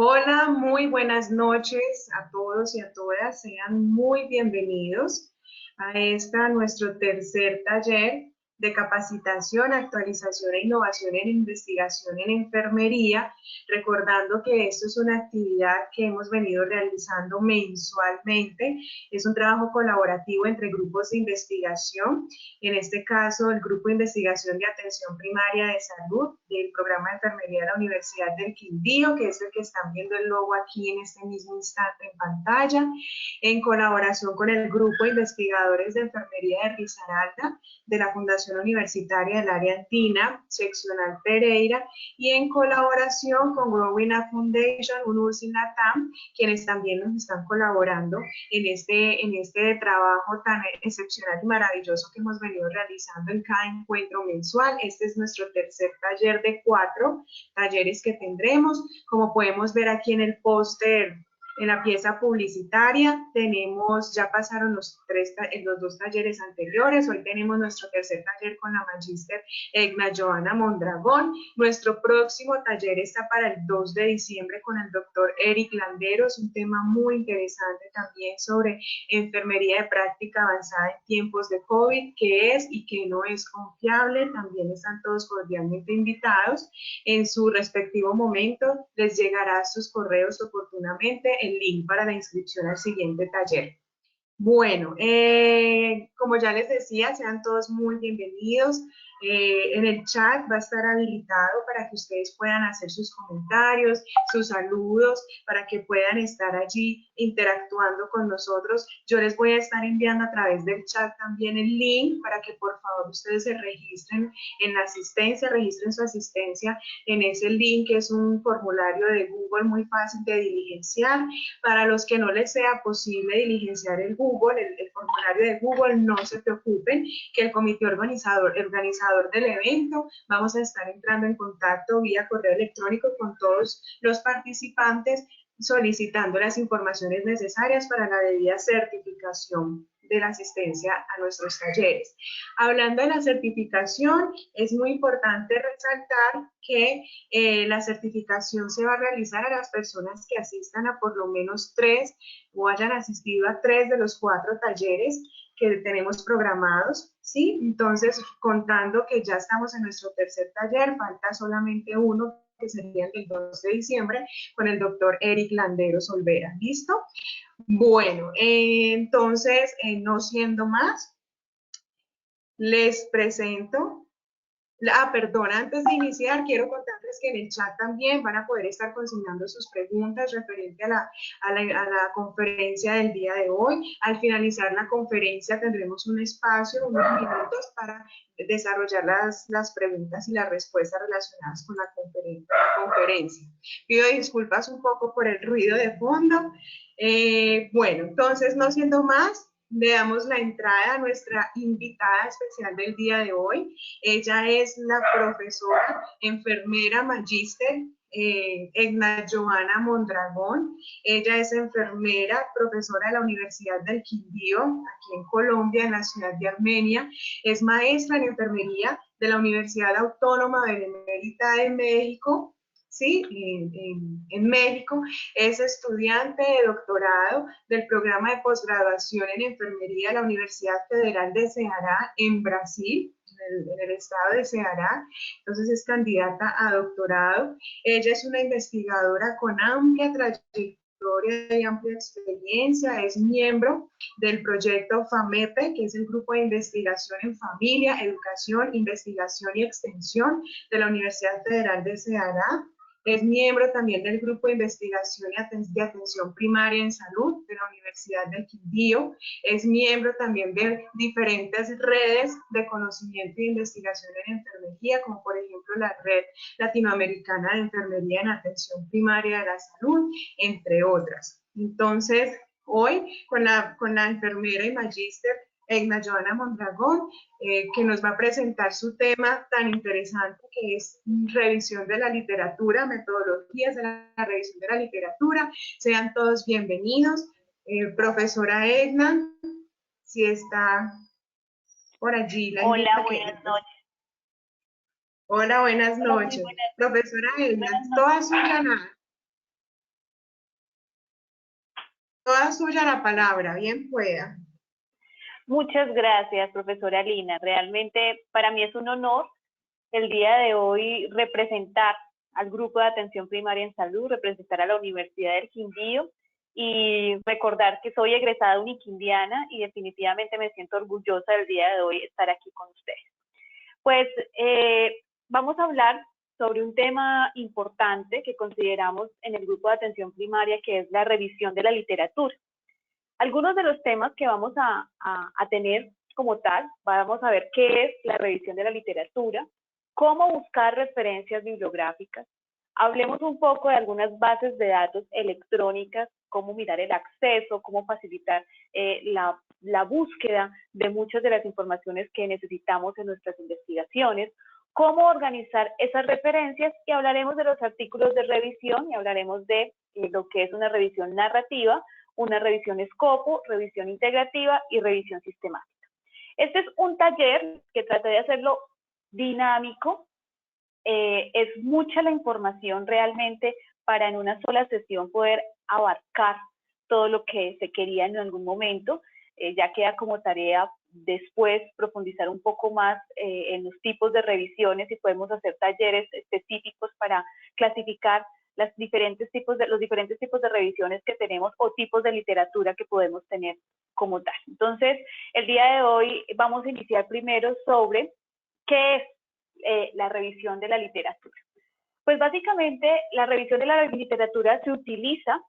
Hola, muy buenas noches a todos y a todas. Sean muy bienvenidos a nuestro tercer taller de capacitación, actualización e innovación en investigación en enfermería, recordando que esto es una actividad que hemos venido realizando mensualmente. Es un trabajo colaborativo entre grupos de investigación, en este caso el Grupo de Investigación de Atención Primaria de Salud del Programa de Enfermería de la Universidad del Quindío, que es el que están viendo el logo aquí en este mismo instante en pantalla, en colaboración con el Grupo de Investigadores de Enfermería de Risaralda, de la Fundación Universitaria del Área Andina, Seccional Pereira, y en colaboración con Growing Up Foundation, UNURSI Latam, quienes también nos están colaborando en este trabajo tan excepcional y maravilloso que hemos venido realizando en cada encuentro mensual. Este es nuestro tercer taller de 4 talleres que tendremos. Como podemos ver aquí en el póster, en la pieza publicitaria, ya pasaron los 2 talleres anteriores. Hoy tenemos nuestro tercer taller con la magíster Egna Joana Mondragón. Nuestro próximo taller está para el 2 de diciembre con el doctor Eric Landeros, un tema muy interesante también sobre enfermería de práctica avanzada en tiempos de COVID, qué es y qué no es confiable. También están todos cordialmente invitados. En su respectivo momento les llegará a sus correos oportunamente el link para la inscripción al siguiente taller. Bueno, como ya les decía, sean todos muy bienvenidos. En el chat va a estar habilitado para que ustedes puedan hacer sus comentarios, sus saludos, para que puedan estar allí interactuando con nosotros. Yo les voy a estar enviando a través del chat también el link para que por favor ustedes se registren en la asistencia, registren su asistencia en ese link, que es un formulario de Google muy fácil de diligenciar. Para los que no les sea posible diligenciar el formulario de Google, no se preocupen, que el comité organizador del evento, vamos a estar entrando en contacto vía correo electrónico con todos los participantes, solicitando las informaciones necesarias para la debida certificación de la asistencia a nuestros talleres. Hablando de la certificación, es muy importante resaltar que la certificación se va a realizar a las personas que asistan a por lo menos 3 o hayan asistido a 3 de los 4 talleres que tenemos programados, ¿sí? Entonces, contando que ya estamos en nuestro tercer taller, falta solamente uno, que sería el del 2 de diciembre, con el doctor Eric Landeros Olvera. ¿Listo? Bueno, entonces, no siendo más, les presento. Perdón, antes de iniciar, quiero contarles que en el chat también van a poder estar consignando sus preguntas referente a la conferencia del día de hoy. Al finalizar la conferencia tendremos un espacio, unos minutos para desarrollar las preguntas y las respuestas relacionadas con la conferencia. Pido disculpas un poco por el ruido de fondo. Bueno, entonces, no siendo más, le damos la entrada a nuestra invitada especial del día de hoy. Ella es la profesora, enfermera, magíster, Egna Joana Mondragón. Ella es enfermera, profesora de la Universidad del Quindío, aquí en Colombia, en la ciudad de Armenia. Es maestra en enfermería de la Universidad Autónoma Benemérita de México, ¿sí? En México. Es estudiante de doctorado del programa de posgraduación en enfermería de la Universidad Federal de Ceará, en Brasil, en el estado de Ceará. Entonces es candidata a doctorado. Ella es una investigadora con amplia trayectoria y amplia experiencia. Es miembro del proyecto FAMEPE, que es el Grupo de Investigación en Familia, Educación, Investigación y Extensión de la Universidad Federal de Ceará. Es miembro también del Grupo de Investigación de Atención Primaria en Salud de la Universidad del Quindío. Es miembro también de diferentes redes de conocimiento e investigación en enfermería, como por ejemplo la Red Latinoamericana de Enfermería en Atención Primaria de la Salud, entre otras. Entonces, hoy con la enfermera y magíster Egna Joana Mondragón, que nos va a presentar su tema tan interesante, que es revisión de la literatura, metodologías de la revisión de la literatura. Sean todos bienvenidos. Profesora Egna, si está por allí, la invito Hola, a que... buenas noches. Hola, buenas Hola, muy noches. Profesora Egna, buenas toda noches. suya nada. Toda suya la palabra, bien pueda. Muchas gracias, profesora Lina. Realmente para mí es un honor el día de hoy representar al Grupo de Atención Primaria en Salud, representar a la Universidad del Quindío y recordar que soy egresada uniquindiana y definitivamente me siento orgullosa del día de hoy estar aquí con ustedes. Pues vamos a hablar sobre un tema importante que consideramos en el Grupo de Atención Primaria, que es la revisión de la literatura. Algunos de los temas que vamos a tener como tal, vamos a ver qué es la revisión de la literatura, cómo buscar referencias bibliográficas, hablemos un poco de algunas bases de datos electrónicas, cómo mirar el acceso, cómo facilitar la búsqueda de muchas de las informaciones que necesitamos en nuestras investigaciones, cómo organizar esas referencias y hablaremos de los artículos de revisión y hablaremos de lo que es una revisión narrativa, una revisión escopo, revisión integrativa y revisión sistemática. Este es un taller que traté de hacerlo dinámico, es mucha la información realmente para en una sola sesión poder abarcar todo lo que se quería en algún momento, ya queda como tarea después profundizar un poco más en los tipos de revisiones y podemos hacer talleres específicos para clasificar los diferentes tipos de revisiones que tenemos o tipos de literatura que podemos tener como tal. Entonces, el día de hoy vamos a iniciar primero sobre qué es la revisión de la literatura. Pues básicamente la revisión de la literatura se utiliza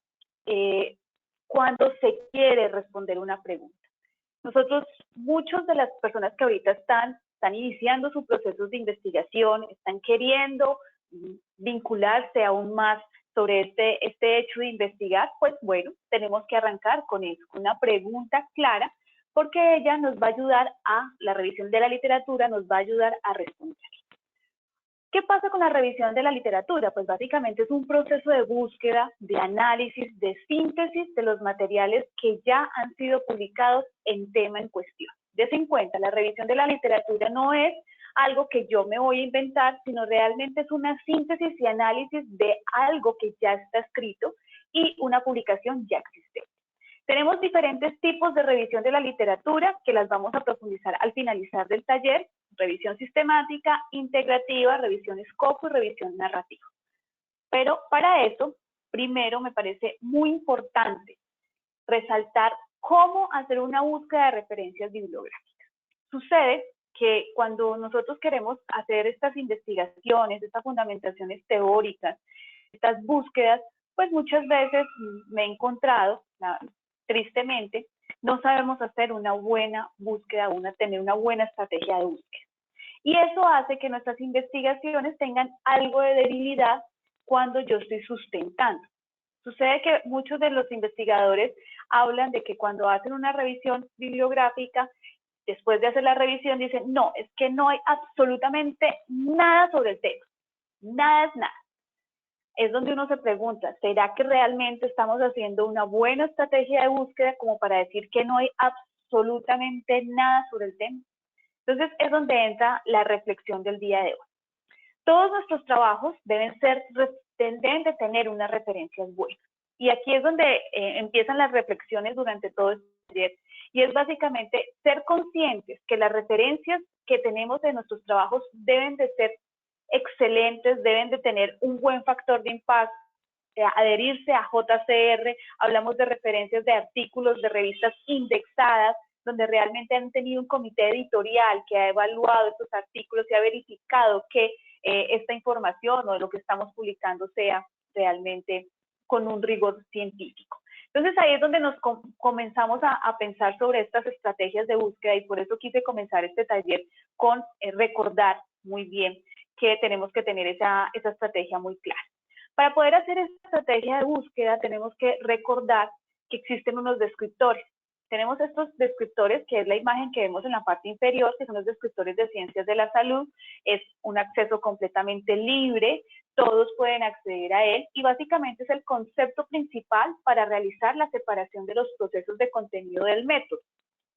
cuando se quiere responder una pregunta. Nosotros, muchas de las personas que ahorita están iniciando sus procesos de investigación, están queriendo vincularse aún más sobre este hecho de investigar, pues bueno, tenemos que arrancar con eso, con una pregunta clara, porque ella nos va a ayudar la revisión de la literatura nos va a ayudar a responder. ¿Qué pasa con la revisión de la literatura? Pues básicamente es un proceso de búsqueda, de análisis, de síntesis de los materiales que ya han sido publicados en tema en cuestión. Dese en cuenta, la revisión de la literatura no es algo que yo me voy a inventar, sino realmente es una síntesis y análisis de algo que ya está escrito y una publicación ya existente. Tenemos diferentes tipos de revisión de la literatura que las vamos a profundizar al finalizar del taller: revisión sistemática, integrativa, revisión escopo y revisión narrativa. Pero para eso, primero me parece muy importante resaltar cómo hacer una búsqueda de referencias bibliográficas. Sucede que cuando nosotros queremos hacer estas investigaciones, estas fundamentaciones teóricas, estas búsquedas, pues muchas veces me he encontrado, tristemente, no sabemos hacer una buena búsqueda, tener una buena estrategia de búsqueda. Y eso hace que nuestras investigaciones tengan algo de debilidad cuando yo estoy sustentando. Sucede que muchos de los investigadores hablan de que cuando hacen una revisión bibliográfica, después de hacer la revisión dicen, no, es que no hay absolutamente nada sobre el tema. Nada es nada. Es donde uno se pregunta, ¿será que realmente estamos haciendo una buena estrategia de búsqueda como para decir que no hay absolutamente nada sobre el tema? Entonces es donde entra la reflexión del día de hoy. Todos nuestros trabajos deben de tener unas referencias buenas. Y aquí es donde empiezan las reflexiones durante todo este taller. Y es básicamente ser conscientes que las referencias que tenemos en nuestros trabajos deben de ser excelentes, deben de tener un buen factor de impacto, adherirse a JCR, hablamos de referencias de artículos de revistas indexadas, donde realmente han tenido un comité editorial que ha evaluado estos artículos y ha verificado que esta información o lo que estamos publicando sea realmente con un rigor científico. Entonces ahí es donde nos comenzamos a pensar sobre estas estrategias de búsqueda y por eso quise comenzar este taller con recordar muy bien que tenemos que tener esa estrategia muy clara. Para poder hacer esta estrategia de búsqueda tenemos que recordar que existen unos descriptores. Tenemos estos descriptores, que es la imagen que vemos en la parte inferior, que son los descriptores de ciencias de la salud. Es un acceso completamente libre, todos pueden acceder a él y básicamente es el concepto principal para realizar la separación de los procesos de contenido del método.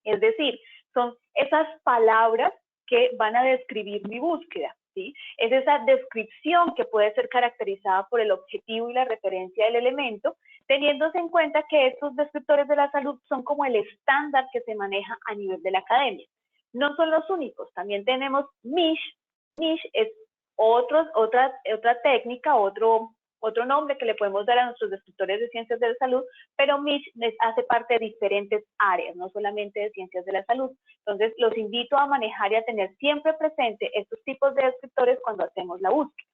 Es decir, son esas palabras que van a describir mi búsqueda, ¿sí? Es esa descripción que puede ser caracterizada por el objetivo y la referencia del elemento, teniéndose en cuenta que estos descriptores de la salud son como el estándar que se maneja a nivel de la academia. No son los únicos, también tenemos MISH. MISH es otra técnica, otro nombre que le podemos dar a nuestros descriptores de ciencias de la salud, pero MISH hace parte de diferentes áreas, no solamente de ciencias de la salud. Entonces, los invito a manejar y a tener siempre presente estos tipos de descriptores cuando hacemos la búsqueda.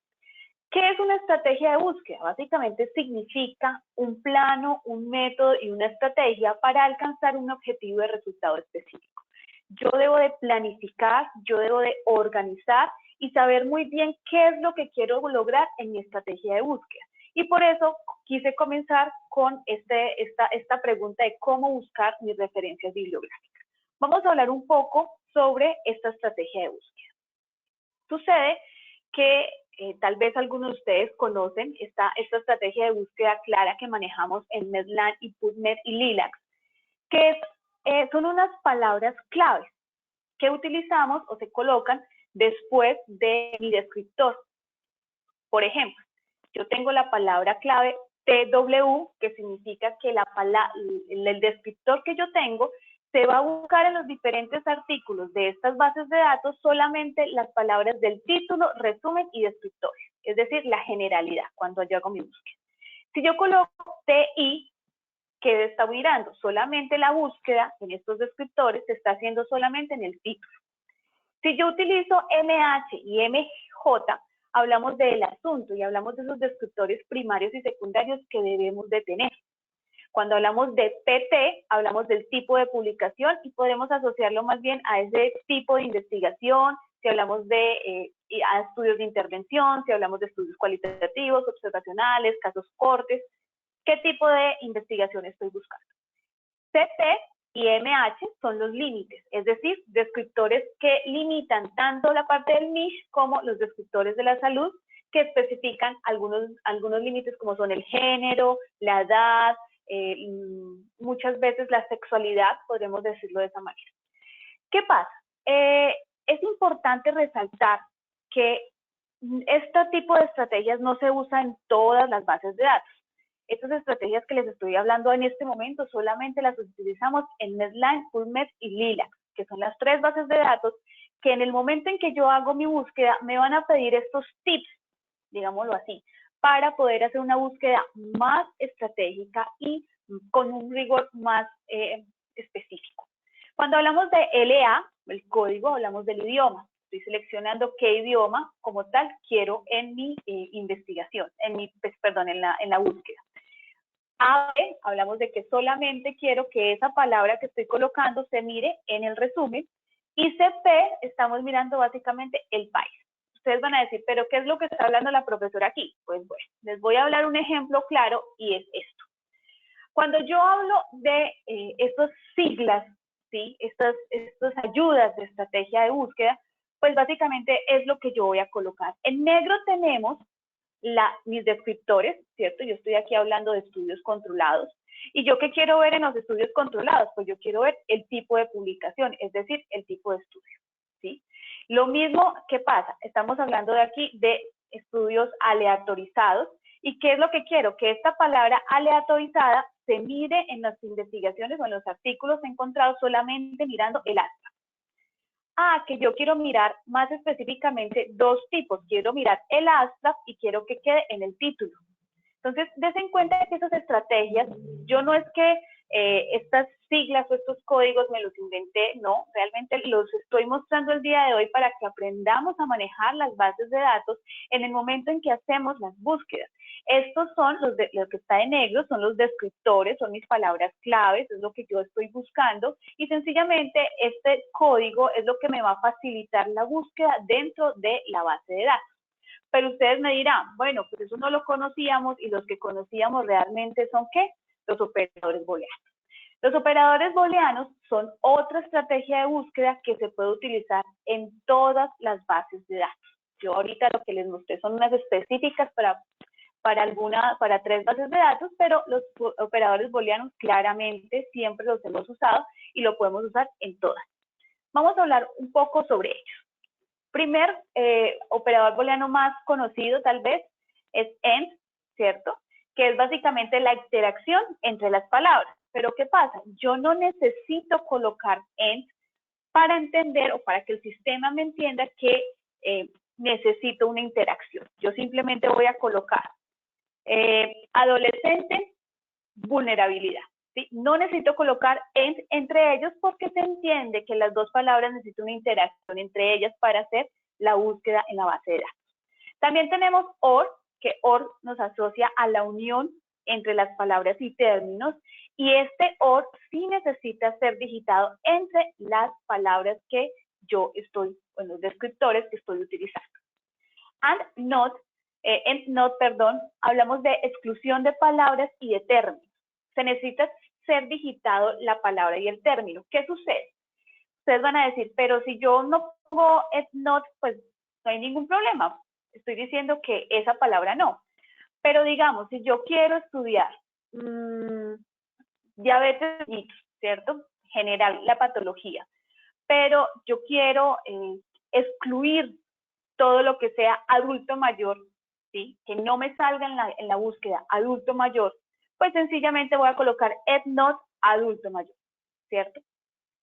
¿Qué es una estrategia de búsqueda? Básicamente significa un plano, un método y una estrategia para alcanzar un objetivo de resultado específico. Yo debo de planificar, yo debo de organizar y saber muy bien qué es lo que quiero lograr en mi estrategia de búsqueda. Y por eso quise comenzar con esta pregunta de cómo buscar mis referencias bibliográficas. Vamos a hablar un poco sobre esta estrategia de búsqueda. Sucede que tal vez algunos de ustedes conocen esta estrategia de búsqueda clara que manejamos en Medline y PubMed y Lilac, que son unas palabras claves que utilizamos o se colocan después de mi descriptor. Por ejemplo, yo tengo la palabra clave TW, que significa que el descriptor que yo tengo se va a buscar en los diferentes artículos de estas bases de datos solamente las palabras del título, resumen y descriptor, es decir, la generalidad cuando yo hago mi búsqueda. Si yo coloco TI, que está mirando solamente la búsqueda en estos descriptores, se está haciendo solamente en el título. Si yo utilizo MH y MJ, hablamos del asunto y hablamos de esos descriptores primarios y secundarios que debemos de tener. Cuando hablamos de PT, hablamos del tipo de publicación y podemos asociarlo más bien a ese tipo de investigación, si hablamos de estudios de intervención, si hablamos de estudios cualitativos, observacionales, casos cortes, ¿qué tipo de investigación estoy buscando? CT y MH son los límites, es decir, descriptores que limitan tanto la parte del MISH como los descriptores de la salud, que especifican algunos límites como son el género, la edad, muchas veces la sexualidad, podremos decirlo de esa manera. ¿Qué pasa? Es importante resaltar que este tipo de estrategias no se usa en todas las bases de datos. Estas estrategias que les estoy hablando en este momento solamente las utilizamos en Medline, PubMed y Lilac, que son las 3 bases de datos que en el momento en que yo hago mi búsqueda me van a pedir estos tips, digámoslo así, para poder hacer una búsqueda más estratégica y con un rigor más específico. Cuando hablamos de LA, el código, hablamos del idioma. Estoy seleccionando qué idioma como tal quiero en mi investigación, en la búsqueda. AB, hablamos de que solamente quiero que esa palabra que estoy colocando se mire en el resumen. Y CP, estamos mirando básicamente el país. Ustedes van a decir, ¿pero qué es lo que está hablando la profesora aquí? Pues bueno, les voy a hablar un ejemplo claro y es esto. Cuando yo hablo de estas siglas, ¿sí? Estas ayudas de estrategia de búsqueda, pues básicamente es lo que yo voy a colocar. En negro tenemos mis descriptores, ¿cierto? Yo estoy aquí hablando de estudios controlados. ¿Y yo qué quiero ver en los estudios controlados? Pues yo quiero ver el tipo de publicación, es decir, el tipo de estudio, ¿sí? Lo mismo, ¿qué pasa? Estamos hablando de aquí de estudios aleatorizados. ¿Y qué es lo que quiero? Que esta palabra aleatorizada se mire en las investigaciones o en los artículos encontrados solamente mirando el abstract. Que yo quiero mirar más específicamente 2 tipos. Quiero mirar el abstract y quiero que quede en el título. Entonces, dense en cuenta que esas estrategias, yo no es que estas siglas o estos códigos me los inventé, no, realmente los estoy mostrando el día de hoy para que aprendamos a manejar las bases de datos en el momento en que hacemos las búsquedas. Estos son lo que está en negro, son los descriptores, son mis palabras claves, es lo que yo estoy buscando y sencillamente este código es lo que me va a facilitar la búsqueda dentro de la base de datos. Pero ustedes me dirán, bueno, pues eso no lo conocíamos y los que conocíamos realmente son ¿qué? Los operadores booleanos. Los operadores booleanos son otra estrategia de búsqueda que se puede utilizar en todas las bases de datos. Yo ahorita lo que les mostré son unas específicas para 3 bases de datos, pero los operadores booleanos claramente siempre los hemos usado y lo podemos usar en todas. Vamos a hablar un poco sobre ellos. Primer operador booleano más conocido tal vez es AND, ¿cierto? que es básicamente la interacción entre las palabras. Pero ¿qué pasa? Yo no necesito colocar en para entender o para que el sistema me entienda que necesito una interacción. Yo simplemente voy a colocar adolescente, vulnerabilidad. ¿Sí? No necesito colocar entre ellos porque se entiende que las dos palabras necesitan una interacción entre ellas para hacer la búsqueda en la base de datos. También tenemos OR, que OR nos asocia a la unión entre las palabras y términos, y este OR sí necesita ser digitado entre las palabras que yo estoy, bueno, los descriptores que estoy utilizando. And not, perdón, hablamos de exclusión de palabras y de términos. Se necesita ser digitado la palabra y el término. ¿Qué sucede? Ustedes van a decir, pero si yo no pongo not, pues no hay ningún problema. Estoy diciendo que esa palabra no. Pero digamos, si yo quiero estudiar diabetes, ¿cierto? General, la patología. Pero yo quiero excluir todo lo que sea adulto mayor, ¿sí? Que no me salga en la búsqueda adulto mayor, pues sencillamente voy a colocar not adulto mayor, ¿cierto?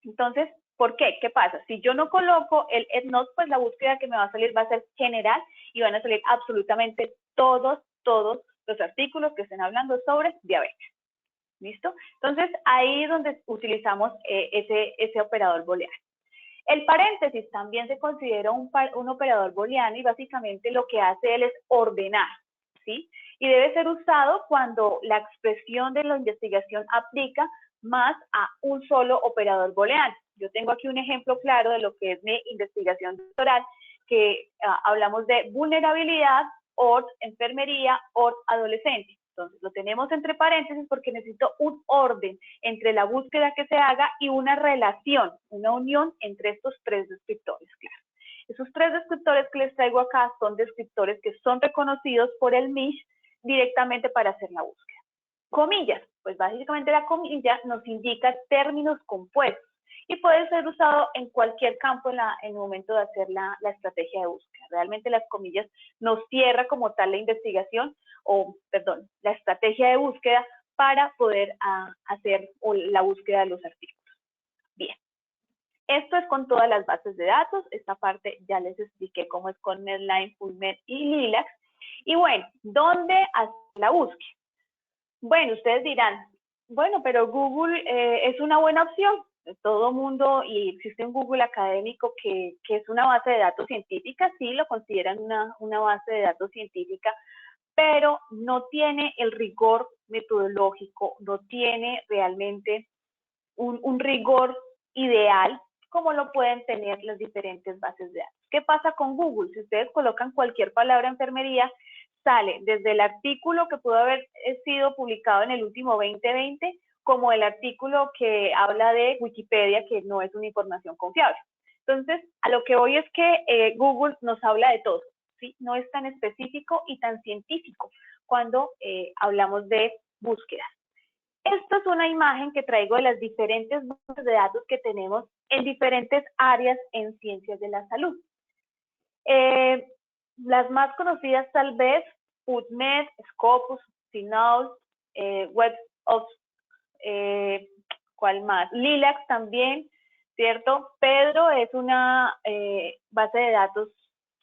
Entonces, ¿por qué? ¿Qué pasa? Si yo no coloco el not, pues la búsqueda que me va a salir va a ser general y van a salir absolutamente todos los artículos que estén hablando sobre diabetes. ¿Listo? Entonces, ahí es donde utilizamos ese operador booleano. El paréntesis también se considera un operador booleano y básicamente lo que hace él es ordenar, ¿sí? Y debe ser usado cuando la expresión de la investigación aplica más a un solo operador booleano. Yo tengo aquí un ejemplo claro de lo que es mi investigación doctoral, que hablamos de vulnerabilidad, OR, enfermería, OR, adolescente. Entonces, lo tenemos entre paréntesis porque necesito un orden entre la búsqueda que se haga y una relación, una unión entre estos tres descriptores, claro. Esos tres descriptores que les traigo acá son descriptores que son reconocidos por el MISH directamente para hacer la búsqueda. Comillas, pues básicamente la comilla nos indica términos compuestos y puede ser usado en cualquier campo en el momento de hacer la estrategia de búsqueda. Realmente las comillas nos cierra como tal la investigación, la estrategia de búsqueda para poder hacer la búsqueda de los artículos. Bien, esto es con todas las bases de datos. Esta parte ya les expliqué cómo es con Medline, PubMed y Lilac. Y bueno, ¿dónde hacer la búsqueda? Bueno, ustedes dirán, bueno, pero Google es una buena opción. Todo mundo, y existe un Google académico que es una base de datos científica, sí lo consideran una base de datos científica, pero no tiene el rigor metodológico, no tiene realmente un rigor ideal como lo pueden tener las diferentes bases de datos. ¿Qué pasa con Google? Si ustedes colocan cualquier palabra enfermería, sale desde el artículo que pudo haber sido publicado en el último 2020, como el artículo que habla de Wikipedia, que no es una información confiable. Entonces, a lo que voy es que Google nos habla de todo, ¿sí? No es tan específico y tan científico cuando hablamos de búsquedas. Esta es una imagen que traigo de las diferentes bases de datos que tenemos en diferentes áreas en ciencias de la salud. Las más conocidas tal vez, PubMed, Scopus, CINAHL, Web of, ¿cuál más? Lilac también, ¿cierto? Pedro es una base de datos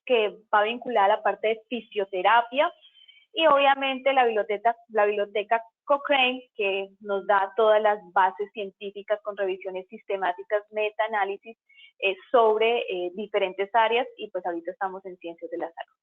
que va vinculada a la parte de fisioterapia y obviamente la biblioteca Cochrane, que nos da todas las bases científicas con revisiones sistemáticas, metaanálisis sobre diferentes áreas y pues ahorita estamos en ciencias de la salud.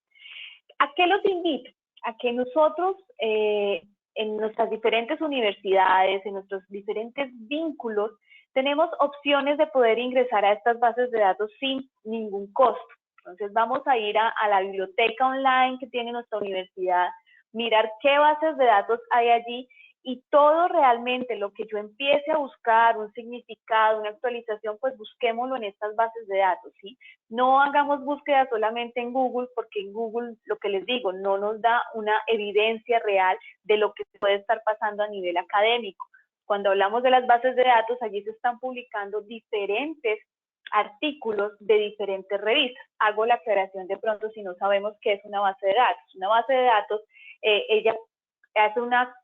¿A qué los invito? A que nosotros en nuestras diferentes universidades, en nuestros diferentes vínculos, tenemos opciones de poder ingresar a estas bases de datos sin ningún costo. Entonces vamos a ir a la biblioteca online que tiene nuestra universidad, mirar qué bases de datos hay allí y todo realmente lo que yo empiece a buscar, un significado, una actualización, pues busquémoslo en estas bases de datos, ¿sí? No hagamos búsqueda solamente en Google, porque en Google, lo que les digo, no nos da una evidencia real de lo que puede estar pasando a nivel académico. Cuando hablamos de las bases de datos, allí se están publicando diferentes artículos de diferentes revistas. Hago la aclaración de pronto si no sabemos qué es una base de datos. Una base de datos, ella hace una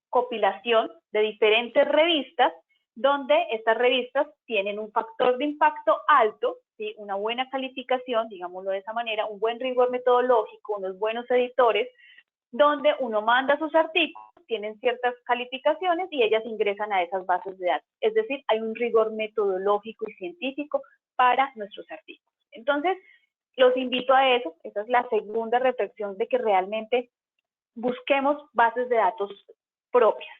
compilación de diferentes revistas, donde estas revistas tienen un factor de impacto alto, ¿sí? Una buena calificación, digámoslo de esa manera, un buen rigor metodológico, unos buenos editores, donde uno manda sus artículos, tienen ciertas calificaciones y ellas ingresan a esas bases de datos. Es decir, hay un rigor metodológico y científico para nuestros artículos. Entonces, los invito a eso. Esa es la segunda reflexión, de que realmente busquemos bases de datos propias.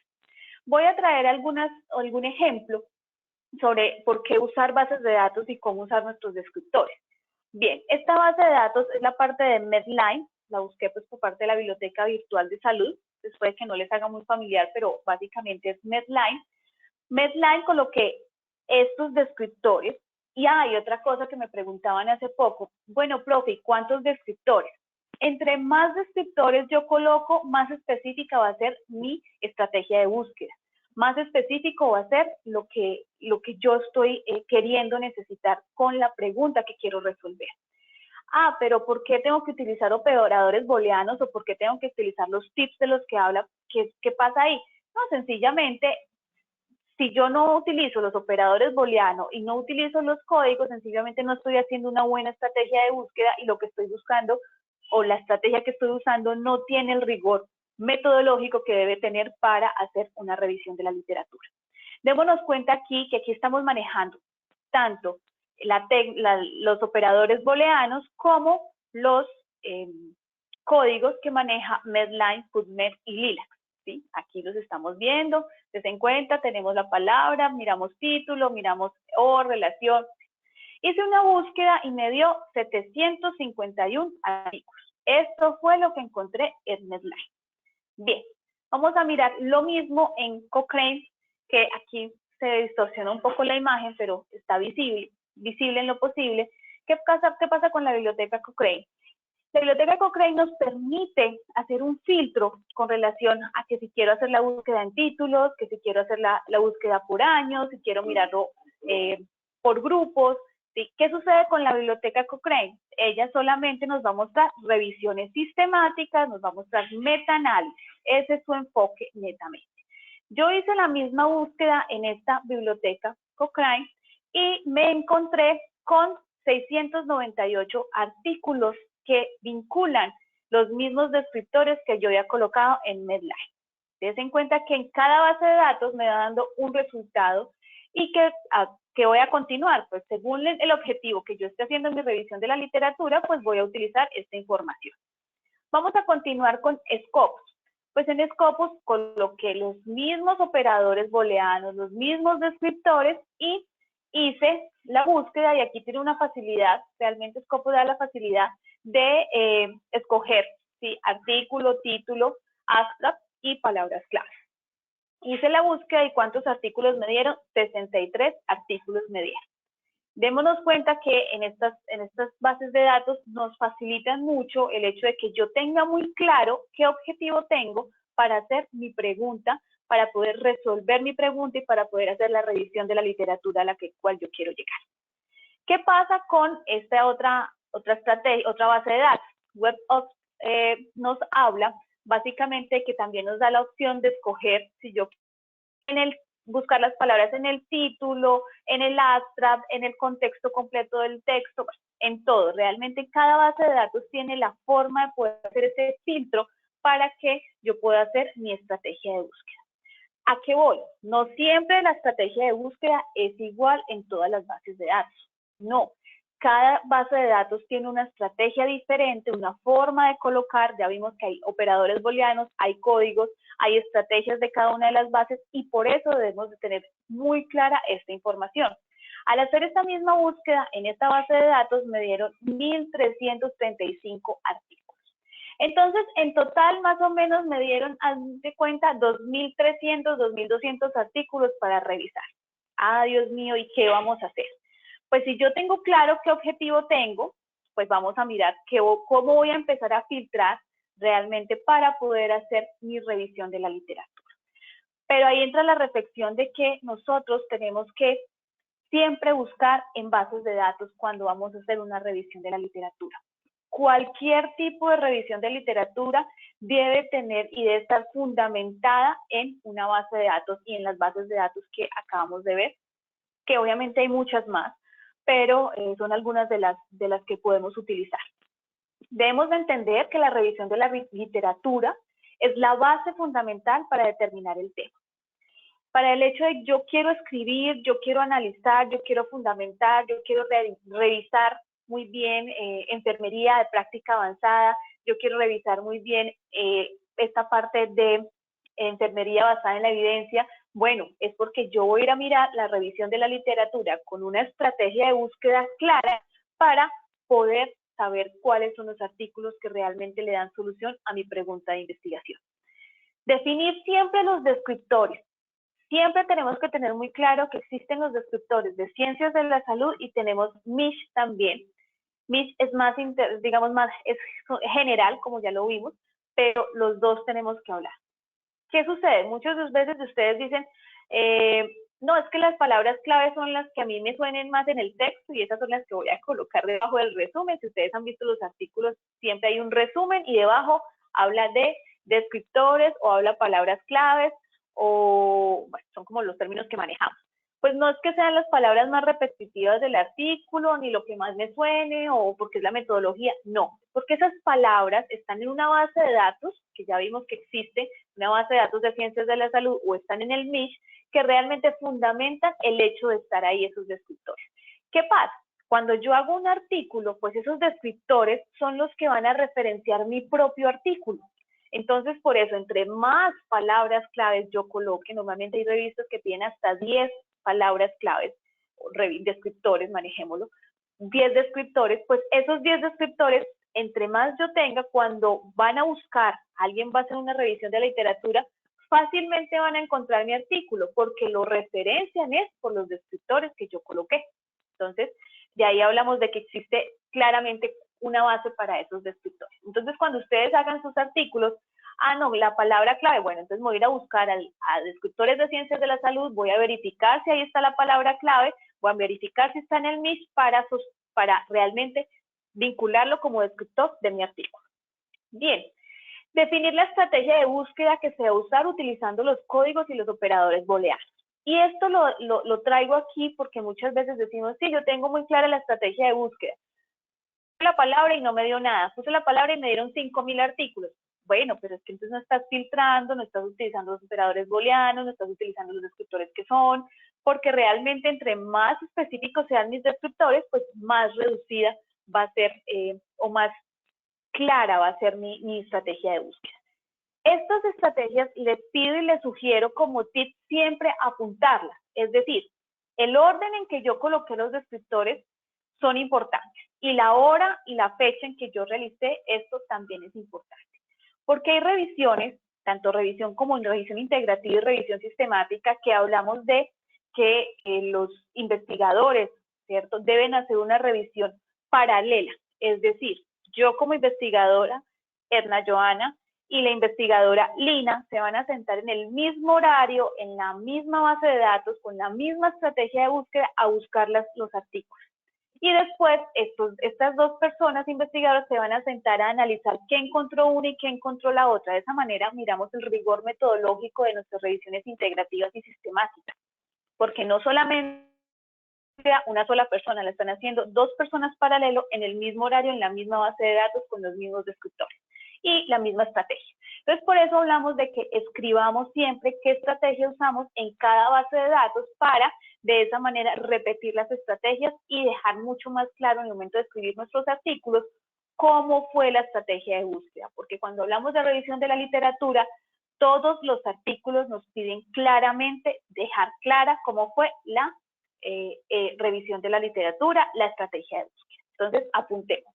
Voy a traer algún ejemplo sobre por qué usar bases de datos y cómo usar nuestros descriptores. Bien, esta base de datos es la parte de Medline, la busqué pues por parte de la Biblioteca Virtual de Salud, después de que no les haga muy familiar, pero básicamente es Medline. Medline coloqué estos descriptores, y hay otra cosa que me preguntaban hace poco, bueno, profe, ¿cuántos descriptores? Entre más descriptores yo coloco, más específica va a ser mi estrategia de búsqueda. Más específico va a ser lo que yo estoy queriendo necesitar con la pregunta que quiero resolver. Ah, pero ¿por qué tengo que utilizar operadores booleanos o por qué tengo que utilizar los tips de los que habla? ¿Qué pasa ahí? No, sencillamente, si yo no utilizo los operadores booleanos y no utilizo los códigos, sencillamente no estoy haciendo una buena estrategia de búsqueda, y lo que estoy buscando o la estrategia que estoy usando no tiene el rigor metodológico que debe tener para hacer una revisión de la literatura. Démonos cuenta aquí que aquí estamos manejando tanto los operadores booleanos como los códigos que maneja Medline, PubMed y Lilac. ¿Sí? Aquí los estamos viendo, desde en cuenta, tenemos la palabra, miramos título, miramos relación. Hice una búsqueda y me dio 751 artículos. Esto fue lo que encontré en Medline. Bien, vamos a mirar lo mismo en Cochrane, que aquí se distorsiona un poco la imagen, pero está visible en lo posible. ¿Qué pasa con la biblioteca Cochrane? La biblioteca Cochrane nos permite hacer un filtro con relación a que si quiero hacer la búsqueda en títulos, que si quiero hacer la búsqueda por años, si quiero mirarlo por grupos. ¿Sí? ¿Qué sucede con la biblioteca Cochrane? Ella solamente nos va a mostrar revisiones sistemáticas, nos va a mostrar metaanálisis. Ese es su enfoque netamente. Yo hice la misma búsqueda en esta biblioteca Cochrane y me encontré con 698 artículos que vinculan los mismos descriptores que yo había colocado en Medline. Tengan en cuenta que en cada base de datos me va dando un resultado y que voy a continuar, pues según el objetivo que yo esté haciendo en mi revisión de la literatura, pues voy a utilizar esta información. Vamos a continuar con Scopus. Pues en Scopus coloqué los mismos operadores booleanos, los mismos descriptores, y hice la búsqueda, y aquí tiene una facilidad, realmente Scopus da la facilidad de escoger, ¿sí? Artículo, título, abstract y palabras clave. Hice la búsqueda y ¿cuántos artículos me dieron? 63 artículos me dieron. Démonos cuenta que en estas bases de datos nos facilitan mucho el hecho de que yo tenga muy claro qué objetivo tengo para hacer mi pregunta, para poder resolver mi pregunta y para poder hacer la revisión de la literatura a la cual yo quiero llegar. ¿Qué pasa con esta otra base de datos? WebOps nos habla básicamente que también nos da la opción de escoger si yo buscar las palabras en el título, en el abstract, en el contexto completo del texto, en todo. Realmente cada base de datos tiene la forma de poder hacer ese filtro para que yo pueda hacer mi estrategia de búsqueda. ¿A qué voy? No siempre la estrategia de búsqueda es igual en todas las bases de datos. No. Cada base de datos tiene una estrategia diferente, una forma de colocar. Ya vimos que hay operadores booleanos, hay códigos, hay estrategias de cada una de las bases, y por eso debemos de tener muy clara esta información. Al hacer esta misma búsqueda en esta base de datos me dieron 1.335 artículos. Entonces, en total, más o menos me dieron, de cuenta, 2.300, 2.200 artículos para revisar. Ah, Dios mío, ¿y qué vamos a hacer? Pues si yo tengo claro qué objetivo tengo, pues vamos a mirar cómo voy a empezar a filtrar realmente para poder hacer mi revisión de la literatura. Pero ahí entra la reflexión de que nosotros tenemos que siempre buscar en bases de datos cuando vamos a hacer una revisión de la literatura. cualquier tipo de revisión de literatura debe tener y debe estar fundamentada en una base de datos y en las bases de datos que acabamos de ver, que obviamente hay muchas más, pero son algunas de las que podemos utilizar. Debemos de entender que la revisión de la literatura es la base fundamental para determinar el tema. Para el hecho de yo quiero escribir, yo quiero analizar, yo quiero fundamentar, yo quiero revisar muy bien enfermería de práctica avanzada, yo quiero revisar muy bien esta parte de enfermería basada en la evidencia. Bueno, es porque yo voy a ir a mirar la revisión de la literatura con una estrategia de búsqueda clara para poder saber cuáles son los artículos que realmente le dan solución a mi pregunta de investigación. Definir siempre los descriptores. Siempre tenemos que tener muy claro que existen los descriptores de ciencias de la salud y tenemos MISH también. MISH es más, digamos, más es general, como ya lo vimos, pero los dos tenemos que hablar. ¿Qué sucede? Muchas veces ustedes dicen, no, es que las palabras clave son las que a mí me suenen más en el texto y esas son las que voy a colocar debajo del resumen. Si ustedes han visto los artículos, siempre hay un resumen y debajo habla de descriptores o habla palabras claves o bueno, son como los términos que manejamos. Pues no es que sean las palabras más repetitivas del artículo, ni lo que más me suene, o porque es la metodología, no, porque esas palabras están en una base de datos, que ya vimos que existe, una base de datos de ciencias de la salud, o están en el MISH, que realmente fundamentan el hecho de estar ahí esos descriptores. ¿Qué pasa? Cuando yo hago un artículo, pues esos descriptores son los que van a referenciar mi propio artículo. Entonces, por eso, entre más palabras claves yo coloque, normalmente hay revistas que tienen hasta 10 palabras claves, descriptores, manejémoslo, 10 descriptores, pues esos 10 descriptores, entre más yo tenga, cuando van a buscar, alguien va a hacer una revisión de la literatura, fácilmente van a encontrar mi artículo, porque lo referencian es por los descriptores que yo coloqué. Entonces, de ahí hablamos de que existe claramente una base para esos descriptores. Entonces, cuando ustedes hagan sus artículos, no, la palabra clave, bueno, entonces voy a ir a buscar a descriptores de ciencias de la salud, voy a verificar si ahí está la palabra clave, voy a verificar si está en el MISH para realmente vincularlo como descriptor de mi artículo. Bien, definir la estrategia de búsqueda que se va a usar utilizando los códigos y los operadores booleanos. Y esto lo traigo aquí porque muchas veces decimos, sí, yo tengo muy clara la estrategia de búsqueda. Puse la palabra y no me dio nada. Puse la palabra y me dieron 5.000 artículos. Bueno, pero es que entonces no estás filtrando, no estás utilizando los operadores booleanos, no estás utilizando los descriptores que son, porque realmente entre más específicos sean mis descriptores, pues más reducida va a ser o más clara va a ser mi estrategia de búsqueda. Estas estrategias les pido y les sugiero como tip siempre apuntarlas, es decir, el orden en que yo coloqué los descriptores son importantes y la hora y la fecha en que yo realicé esto también es importante, porque hay revisiones, tanto revisión como revisión integrativa y revisión sistemática, que hablamos de que los investigadores, ¿cierto?, deben hacer una revisión paralela, es decir, yo como investigadora, Edna Joana, y la investigadora Lina se van a sentar en el mismo horario, en la misma base de datos, con la misma estrategia de búsqueda, a buscar los artículos. Y después estas dos personas investigadoras se van a sentar a analizar qué encontró una y qué encontró la otra. De esa manera miramos el rigor metodológico de nuestras revisiones integrativas y sistemáticas, porque no solamente una sola persona, la están haciendo dos personas paralelo en el mismo horario, en la misma base de datos, con los mismos descriptores y la misma estrategia. Entonces, por eso hablamos de que escribamos siempre qué estrategia usamos en cada base de datos para, de esa manera, repetir las estrategias y dejar mucho más claro en el momento de escribir nuestros artículos cómo fue la estrategia de búsqueda, porque cuando hablamos de revisión de la literatura, todos los artículos nos piden claramente dejar clara cómo fue la revisión de la literatura, la estrategia de búsqueda. Entonces, apuntemos.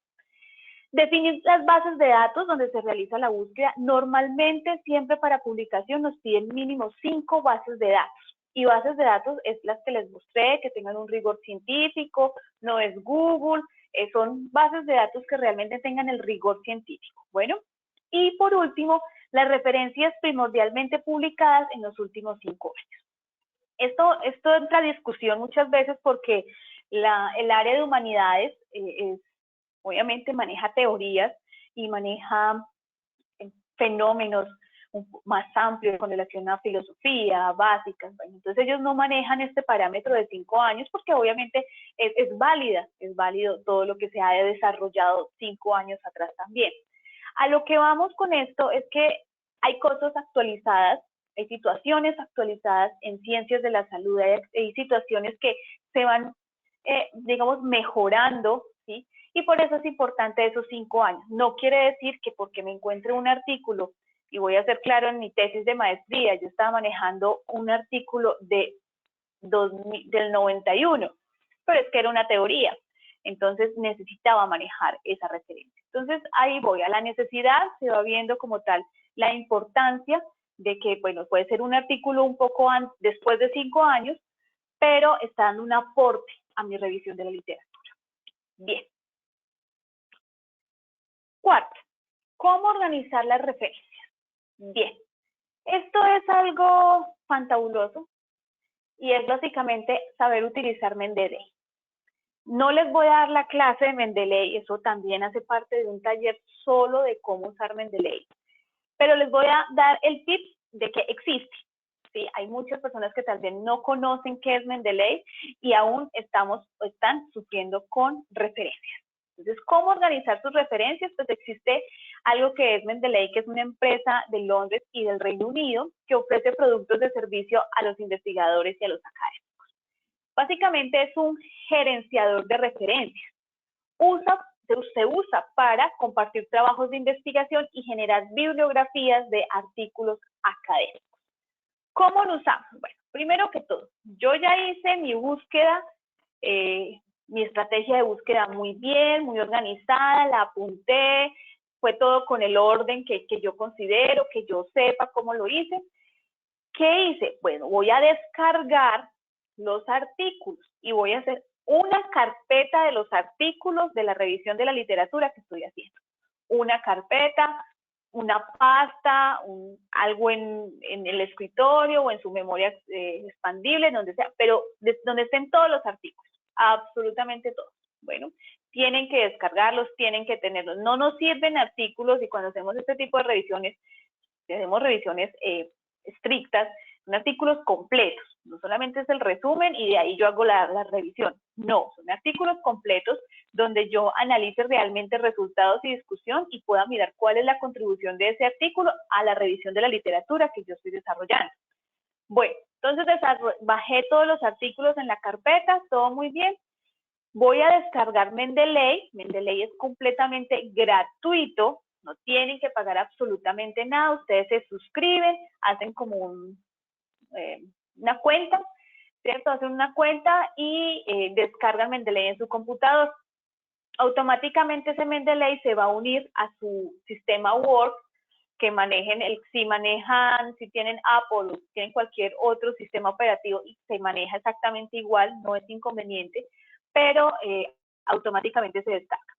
Definir las bases de datos donde se realiza la búsqueda. Normalmente, siempre para publicación nos piden mínimo 5 bases de datos. Y bases de datos es las que les mostré, que tengan un rigor científico, no es Google, son bases de datos que realmente tengan el rigor científico. Bueno, y por último, las referencias primordialmente publicadas en los últimos 5 años. Esto entra a discusión muchas veces porque el área de humanidades es Obviamente maneja teorías y maneja fenómenos más amplios con relación a filosofía, básicas. Bueno, entonces ellos no manejan este parámetro de 5 años porque obviamente es válido todo lo que se ha desarrollado 5 años atrás también. A lo que vamos con esto es que hay cosas actualizadas, hay situaciones actualizadas en ciencias de la salud, hay situaciones que se van, digamos, mejorando, ¿sí? Y por eso es importante esos 5 años. No quiere decir que porque me encuentre un artículo, y voy a ser claro, en mi tesis de maestría, yo estaba manejando un artículo del 91, pero es que era una teoría, entonces necesitaba manejar esa referencia. Entonces ahí voy, a la necesidad se va viendo como tal la importancia de que, bueno, puede ser un artículo un poco después de 5 años, pero está dando un aporte a mi revisión de la literatura. Bien. Cuarto, ¿cómo organizar las referencias? Bien, esto es algo fantabuloso y es básicamente saber utilizar Mendeley. No les voy a dar la clase de Mendeley, eso también hace parte de un taller solo de cómo usar Mendeley, pero les voy a dar el tip de que existe. Sí, hay muchas personas que tal vez no conocen qué es Mendeley y aún están sufriendo con referencias. Entonces, ¿cómo organizar sus referencias? Pues existe algo que es Mendeley, que es una empresa de Londres y del Reino Unido que ofrece productos de servicio a los investigadores y a los académicos. Básicamente es un gerenciador de referencias. Se usa para compartir trabajos de investigación y generar bibliografías de artículos académicos. ¿Cómo lo usamos? Bueno, primero que todo, yo ya hice mi búsqueda, mi estrategia de búsqueda muy bien, muy organizada, la apunté, fue todo con el orden que yo considero, que yo sepa cómo lo hice. ¿Qué hice? Bueno, voy a descargar los artículos y voy a hacer una carpeta de los artículos de la revisión de la literatura que estoy haciendo. Una carpeta, una pasta, algo en el escritorio o en su memoria expandible, donde sea, pero donde estén todos los artículos, absolutamente todos. Bueno, tienen que descargarlos, tienen que tenerlos. No nos sirven artículos y cuando hacemos este tipo de revisiones, hacemos revisiones estrictas, son artículos completos, no solamente es el resumen y de ahí yo hago la revisión, no, son artículos completos donde yo analice realmente resultados y discusión y pueda mirar cuál es la contribución de ese artículo a la revisión de la literatura que yo estoy desarrollando. Bueno, entonces bajé todos los artículos en la carpeta, todo muy bien. Voy a descargar Mendeley. Mendeley es completamente gratuito, no tienen que pagar absolutamente nada. Ustedes se suscriben, hacen como una cuenta, ¿cierto? Hacen una cuenta y descargan Mendeley en su computador. Automáticamente ese Mendeley se va a unir a su sistema Word que manejen, si tienen Apple o si tienen cualquier otro sistema operativo y se maneja exactamente igual, no es inconveniente, pero automáticamente se descarga.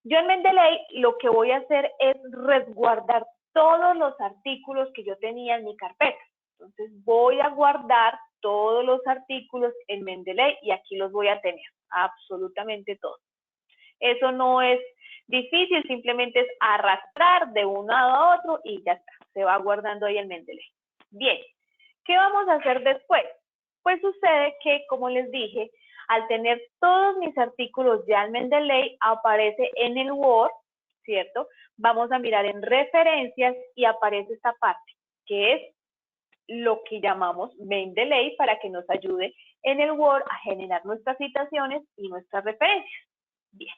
Yo en Mendeley lo que voy a hacer es resguardar todos los artículos que yo tenía en mi carpeta. Entonces voy a guardar todos los artículos en Mendeley y aquí los voy a tener, absolutamente todos. Eso no es difícil, simplemente es arrastrar de un lado a otro y ya está, se va guardando ahí el Mendeley. Bien, ¿qué vamos a hacer después? Pues sucede que, como les dije, al tener todos mis artículos ya en Mendeley, aparece en el Word, ¿cierto? Vamos a mirar en referencias y aparece esta parte, que es lo que llamamos Mendeley para que nos ayude en el Word a generar nuestras citaciones y nuestras referencias. Bien.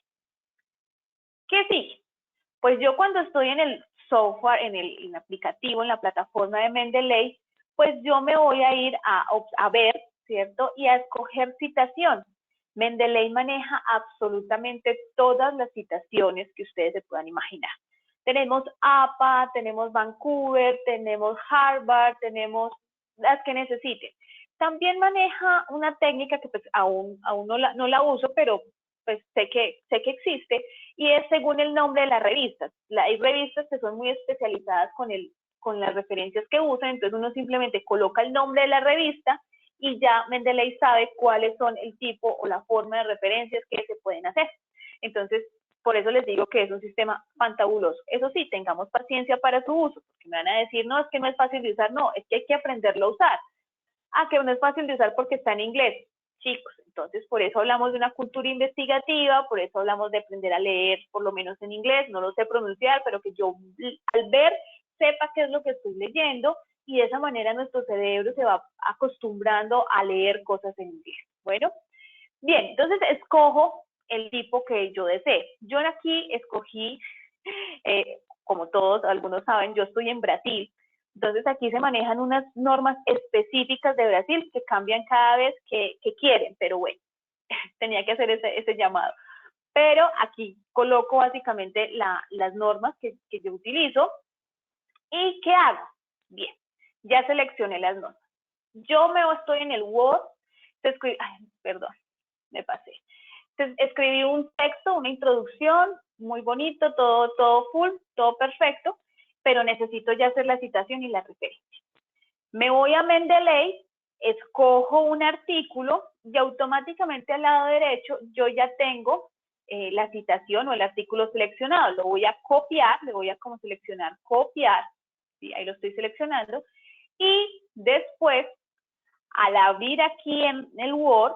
¿Qué sigue? Pues yo cuando estoy en el software, en el aplicativo, en la plataforma de Mendeley, pues yo me voy a ir a ver, ¿cierto? Y a escoger citación. Mendeley maneja absolutamente todas las citaciones que ustedes se puedan imaginar. Tenemos APA, tenemos Vancouver, tenemos Harvard, tenemos las que necesiten. También maneja una técnica que pues aún no la uso, pero pues sé que existe, y es según el nombre de las revistas. Hay revistas que son muy especializadas con las referencias que usan, entonces uno simplemente coloca el nombre de la revista y ya Mendeley sabe cuáles son el tipo o la forma de referencias que se pueden hacer. Entonces, por eso les digo que es un sistema fantabuloso. Eso sí, tengamos paciencia para su uso, porque me van a decir, no, es que no es fácil de usar, no, es que hay que aprenderlo a usar. Ah, que no es fácil de usar porque está en inglés. Chicos, entonces por eso hablamos de una cultura investigativa, por eso hablamos de aprender a leer, por lo menos en inglés, no lo sé pronunciar, pero que yo al ver sepa qué es lo que estoy leyendo y de esa manera nuestro cerebro se va acostumbrando a leer cosas en inglés. Bueno, bien, entonces escojo el tipo que yo desee. Yo aquí escogí, como todos, algunos saben, yo estoy en Brasil, entonces aquí se manejan unas normas específicas de Brasil que cambian cada vez que quieren, pero bueno, tenía que hacer ese llamado. Pero aquí coloco básicamente las normas que yo utilizo. ¿Y qué hago? Bien, ya seleccioné las normas. Yo estoy en el Word, perdón, me pasé. Entonces, escribí un texto, una introducción, muy bonito, todo full, todo perfecto, pero necesito ya hacer la citación y la referencia. Me voy a Mendeley, escojo un artículo y automáticamente al lado derecho yo ya tengo la citación o el artículo seleccionado. Lo voy a copiar, le voy a como seleccionar, copiar, ¿sí? Ahí lo estoy seleccionando. Y después, al abrir aquí en el Word,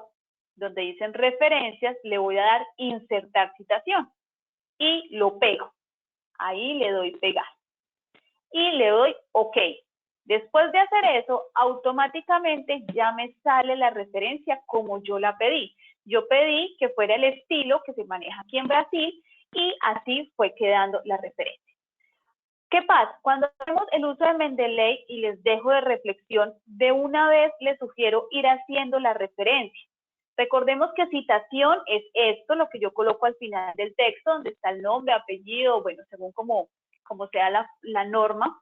donde dicen referencias, le voy a dar insertar citación y lo pego. Ahí le doy pegar y le doy OK. Después de hacer eso, automáticamente ya me sale la referencia como yo la pedí. Yo pedí que fuera el estilo que se maneja aquí en Brasil y así fue quedando la referencia. ¿Qué pasa? Cuando hacemos el uso de Mendeley y les dejo de reflexión, de una vez les sugiero ir haciendo la referencia. Recordemos que citación es esto, lo que yo coloco al final del texto, donde está el nombre, apellido, bueno, según como sea la norma.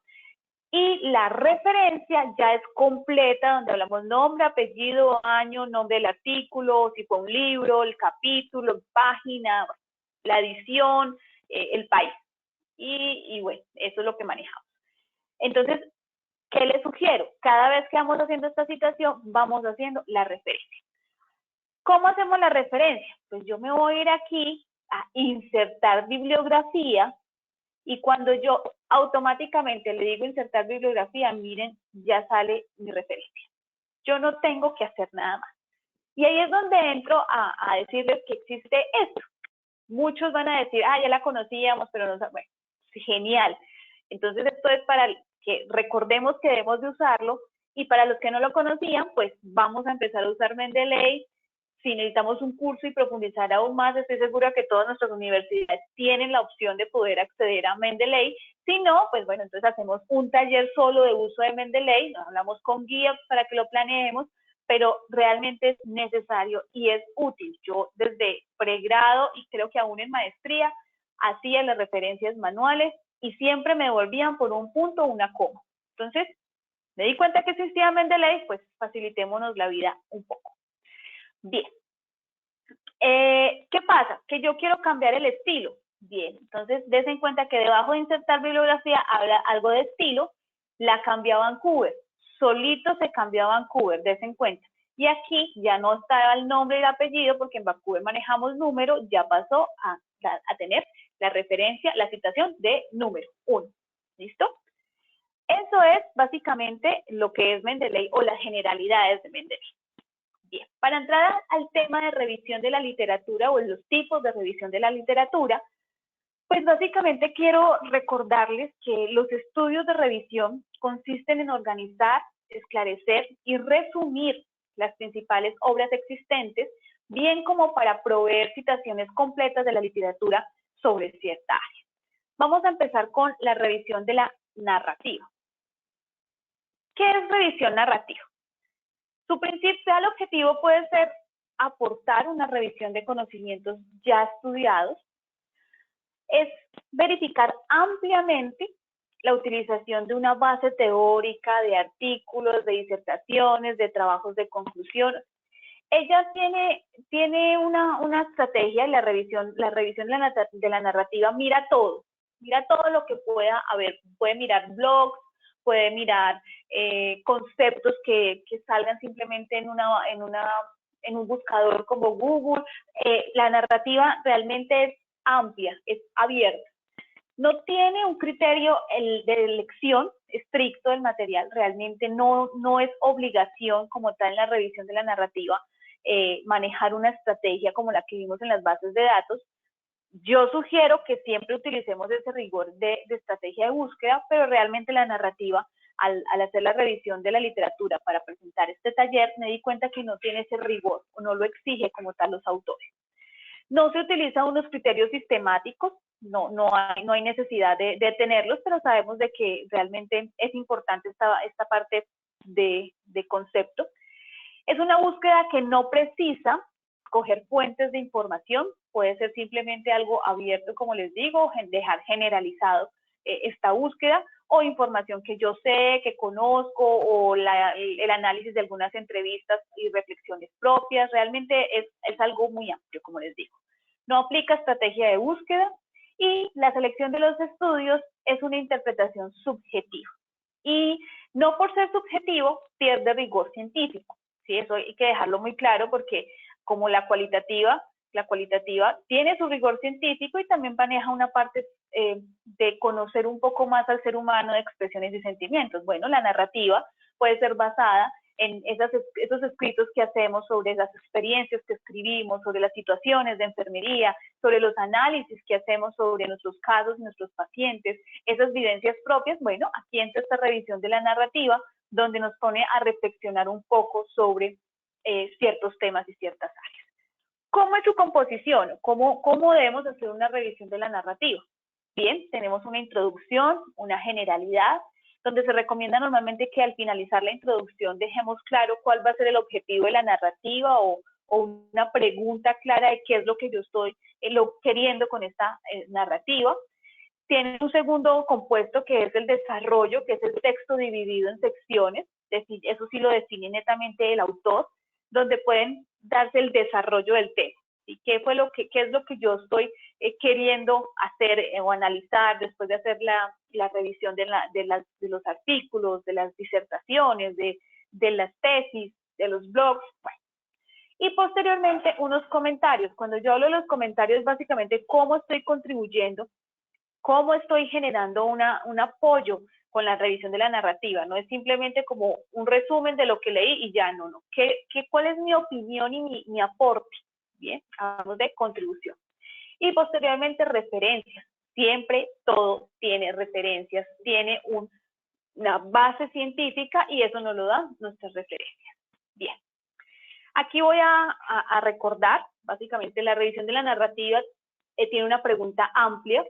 Y la referencia ya es completa, donde hablamos nombre, apellido, año, nombre del artículo, si fue un libro, el capítulo, página, la edición, el país. Y bueno, eso es lo que manejamos. Entonces, ¿qué les sugiero? Cada vez que vamos haciendo esta citación, vamos haciendo la referencia. ¿Cómo hacemos la referencia? Pues yo me voy a ir aquí a insertar bibliografía y cuando yo automáticamente le digo insertar bibliografía, miren, ya sale mi referencia. Yo no tengo que hacer nada más. Y ahí es donde entro a decirles que existe esto. Muchos van a decir, ya la conocíamos, pero no sabemos. Bueno, genial. Entonces esto es para que recordemos que debemos de usarlo y para los que no lo conocían, pues vamos a empezar a usar Mendeley. Si necesitamos un curso y profundizar aún más, estoy segura que todas nuestras universidades tienen la opción de poder acceder a Mendeley. Si no, pues bueno, entonces hacemos un taller solo de uso de Mendeley, nos hablamos con guías para que lo planeemos, pero realmente es necesario y es útil. Yo desde pregrado y creo que aún en maestría hacía las referencias manuales y siempre me devolvían por un punto o una coma. Entonces, me di cuenta que existía Mendeley, pues facilitémonos la vida un poco. Bien. ¿Qué pasa? Que yo quiero cambiar el estilo. Bien, entonces des en cuenta que debajo de insertar bibliografía habla algo de estilo, la cambié a Vancouver. Solito se cambió a Vancouver, des en cuenta. Y aquí ya no estaba el nombre y el apellido porque en Vancouver manejamos número, ya pasó a tener la referencia, la citación de número 1. ¿Listo? Eso es básicamente lo que es Mendeley o las generalidades de Mendeley. Bien, para entrar al tema de revisión de la literatura o los tipos de revisión de la literatura, pues básicamente quiero recordarles que los estudios de revisión consisten en organizar, esclarecer y resumir las principales obras existentes, bien como para proveer citaciones completas de la literatura sobre cierta área. Vamos a empezar con la revisión de la narrativa. ¿Qué es revisión narrativa? Su principal objetivo puede ser aportar una revisión de conocimientos ya estudiados, es verificar ampliamente la utilización de una base teórica, de artículos, de disertaciones, de trabajos de conclusión. Ella tiene una estrategia, la revisión de la narrativa mira todo lo que pueda haber, puede mirar blogs, puede mirar conceptos que salgan simplemente en un buscador como Google. La narrativa realmente es amplia, es abierta. No tiene un criterio de elección estricto del material, realmente no es obligación como tal en la revisión de la narrativa manejar una estrategia como la que vimos en las bases de datos. Yo sugiero que siempre utilicemos ese rigor de estrategia de búsqueda, pero realmente la narrativa, al hacer la revisión de la literatura para presentar este taller, me di cuenta que no tiene ese rigor o no lo exige como tal los autores. No se utilizan unos criterios sistemáticos, no hay necesidad de tenerlos, pero sabemos de que realmente es importante esta parte de concepto. Es una búsqueda que no precisa coger fuentes de información, puede ser simplemente algo abierto, como les digo, dejar generalizado esta búsqueda, o información que yo sé, que conozco, o el análisis de algunas entrevistas y reflexiones propias. Realmente es algo muy amplio, como les digo. No aplica estrategia de búsqueda, y la selección de los estudios es una interpretación subjetiva. Y no por ser subjetivo pierde rigor científico. ¿Sí? Eso hay que dejarlo muy claro, porque como la cualitativa tiene su rigor científico y también maneja una parte de conocer un poco más al ser humano, de expresiones y sentimientos. Bueno, la narrativa puede ser basada en esos escritos que hacemos sobre las experiencias que escribimos, sobre las situaciones de enfermería, sobre los análisis que hacemos sobre nuestros casos, nuestros pacientes, esas vivencias propias. Bueno, aquí entra esta revisión de la narrativa, donde nos pone a reflexionar un poco sobre ciertos temas y ciertas áreas. ¿Cómo es su composición? ¿Cómo debemos hacer una revisión de la narrativa? Bien, tenemos una introducción, una generalidad, donde se recomienda normalmente que al finalizar la introducción dejemos claro cuál va a ser el objetivo de la narrativa, o una pregunta clara de qué es lo que yo estoy queriendo con esta narrativa. Tiene un segundo compuesto, que es el desarrollo, que es el texto dividido en secciones. Eso sí lo define netamente el autor, donde pueden darse el desarrollo del tema. ¿Y qué es lo que yo estoy queriendo hacer o analizar después de hacer la revisión de los artículos, de las disertaciones, de las tesis, de los blogs? Bueno. Y posteriormente unos comentarios. Cuando yo hablo de los comentarios, básicamente cómo estoy contribuyendo, cómo estoy generando un apoyo con la revisión de la narrativa. No es simplemente como un resumen de lo que leí y ya, no. ¿Cuál es mi opinión y mi aporte? Bien, hablamos de contribución. Y posteriormente referencias. Siempre todo tiene referencias, tiene una base científica, y eso nos lo dan nuestras referencias. Bien. Aquí voy a recordar, básicamente, la revisión de la narrativa tiene una pregunta amplia.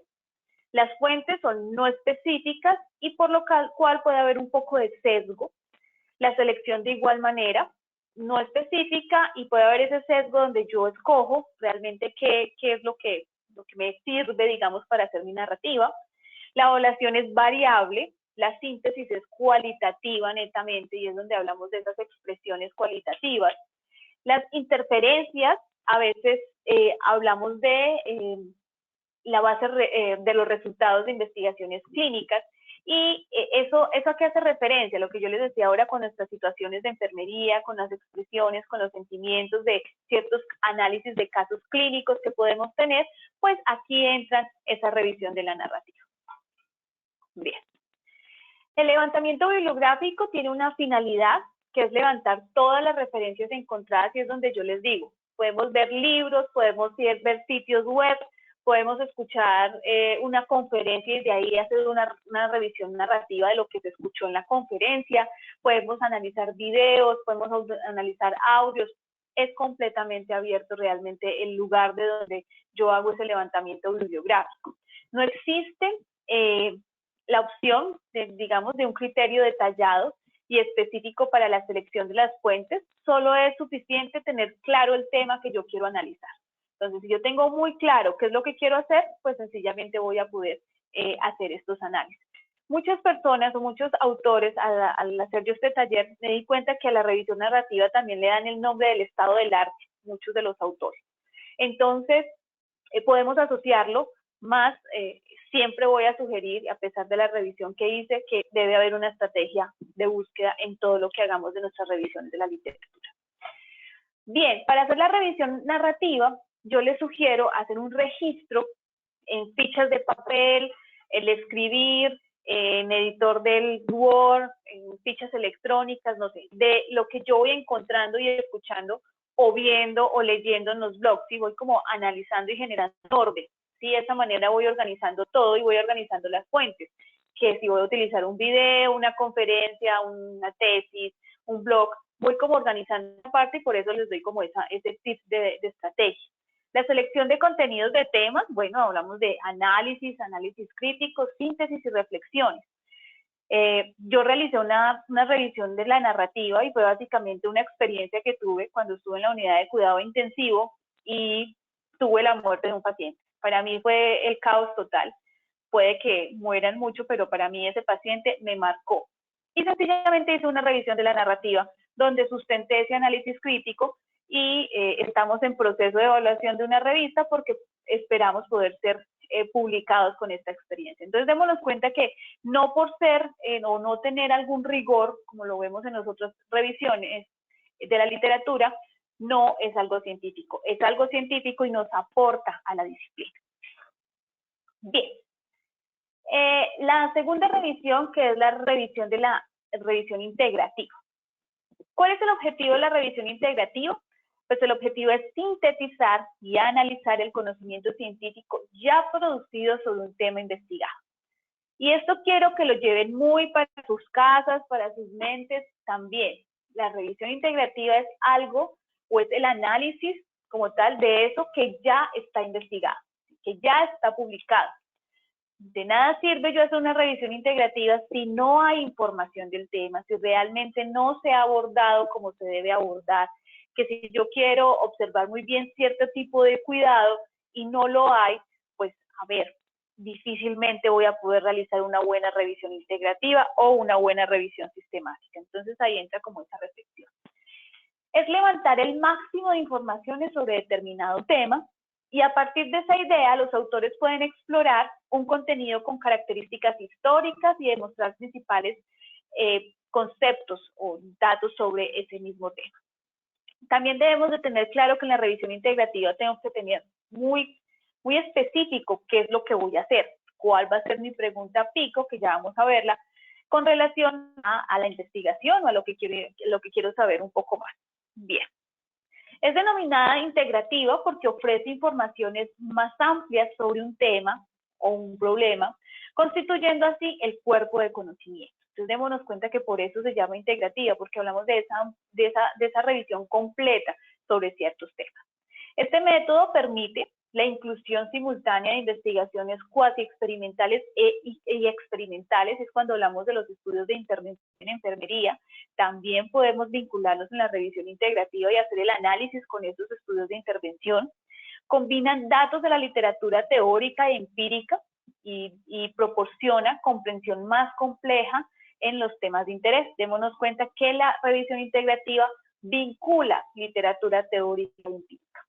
Las fuentes son no específicas y por lo cual puede haber un poco de sesgo. La selección de igual manera, no específica, y puede haber ese sesgo donde yo escojo realmente qué es lo que me sirve, digamos, para hacer mi narrativa. La evaluación es variable, la síntesis es cualitativa netamente, y es donde hablamos de esas expresiones cualitativas. Las interferencias, a veces hablamos de la base de los resultados de investigaciones clínicas, y eso a qué hace referencia, lo que yo les decía ahora con nuestras situaciones de enfermería, con las expresiones, con los sentimientos de ciertos análisis de casos clínicos que podemos tener. Pues aquí entra esa revisión de la narrativa. Bien. El levantamiento bibliográfico tiene una finalidad, que es levantar todas las referencias encontradas, y es donde yo les digo, podemos ver libros, podemos ver sitios web, podemos escuchar una conferencia y de ahí hacer una revisión narrativa de lo que se escuchó en la conferencia, podemos analizar videos, podemos analizar audios. Es completamente abierto realmente el lugar de donde yo hago ese levantamiento bibliográfico. No existe la opción, de un criterio detallado y específico para la selección de las fuentes. Solo es suficiente tener claro el tema que yo quiero analizar. Entonces, si yo tengo muy claro qué es lo que quiero hacer, pues sencillamente voy a poder hacer estos análisis. Muchas personas o muchos autores, al hacer yo este taller, me di cuenta que a la revisión narrativa también le dan el nombre del estado del arte, muchos de los autores. Entonces, podemos asociarlo más. Siempre voy a sugerir, a pesar de la revisión que hice, que debe haber una estrategia de búsqueda en todo lo que hagamos de nuestras revisiones de la literatura. Bien, para hacer la revisión narrativa, yo les sugiero hacer un registro en fichas de papel, el escribir, en editor del Word, en fichas electrónicas, no sé, de lo que yo voy encontrando y escuchando o viendo o leyendo en los blogs, y voy como analizando y generando orden. Sí, de esa manera voy organizando todo y voy organizando las fuentes, que si voy a utilizar un video, una conferencia, una tesis, un blog, voy como organizando esa parte y por eso les doy como ese tip de estrategia. La selección de contenidos de temas, bueno, hablamos de análisis crítico, síntesis y reflexiones. Yo realicé una revisión de la narrativa y fue básicamente una experiencia que tuve cuando estuve en la unidad de cuidado intensivo y tuve la muerte de un paciente. Para mí fue el caos total. Puede que mueran mucho, pero para mí ese paciente me marcó. Y sencillamente hice una revisión de la narrativa donde sustenté ese análisis crítico y estamos en proceso de evaluación de una revista porque esperamos poder ser publicados con esta experiencia. Entonces, démonos cuenta que no por ser o no tener algún rigor, como lo vemos en las otras revisiones de la literatura, no es algo científico. Es algo científico y nos aporta a la disciplina. Bien. La segunda revisión, que es la revisión de la revisión integrativa. ¿Cuál es el objetivo de la revisión integrativa? Pues el objetivo es sintetizar y analizar el conocimiento científico ya producido sobre un tema investigado. Y esto quiero que lo lleven muy para sus casas, para sus mentes también. La revisión integrativa es algo, o es el análisis como tal de eso que ya está investigado, que ya está publicado. De nada sirve yo hacer una revisión integrativa si no hay información del tema, si realmente no se ha abordado como se debe abordar, que si yo quiero observar muy bien cierto tipo de cuidado y no lo hay, pues a ver, difícilmente voy a poder realizar una buena revisión integrativa o una buena revisión sistemática. Entonces ahí entra como esa reflexión. Es levantar el máximo de informaciones sobre determinado tema, y a partir de esa idea, los autores pueden explorar un contenido con características históricas y demostrar principales conceptos o datos sobre ese mismo tema. También debemos de tener claro que en la revisión integrativa tengo que tener muy específico qué es lo que voy a hacer, cuál va a ser mi pregunta pico, que ya vamos a verla, con relación a la investigación o a lo que quiero saber un poco más. Bien. Es denominada integrativa porque ofrece informaciones más amplias sobre un tema o un problema, constituyendo así el cuerpo de conocimiento. Entonces, démonos cuenta que por eso se llama integrativa, porque hablamos de esa revisión completa sobre ciertos temas. Este método permite la inclusión simultánea de investigaciones cuasi experimentales y experimentales, es cuando hablamos de los estudios de intervención en enfermería. También podemos vincularlos en la revisión integrativa y hacer el análisis con esos estudios de intervención. Combinan datos de la literatura teórica e empírica y proporciona comprensión más compleja en los temas de interés. Démonos cuenta que la revisión integrativa vincula literatura teórica e empírica.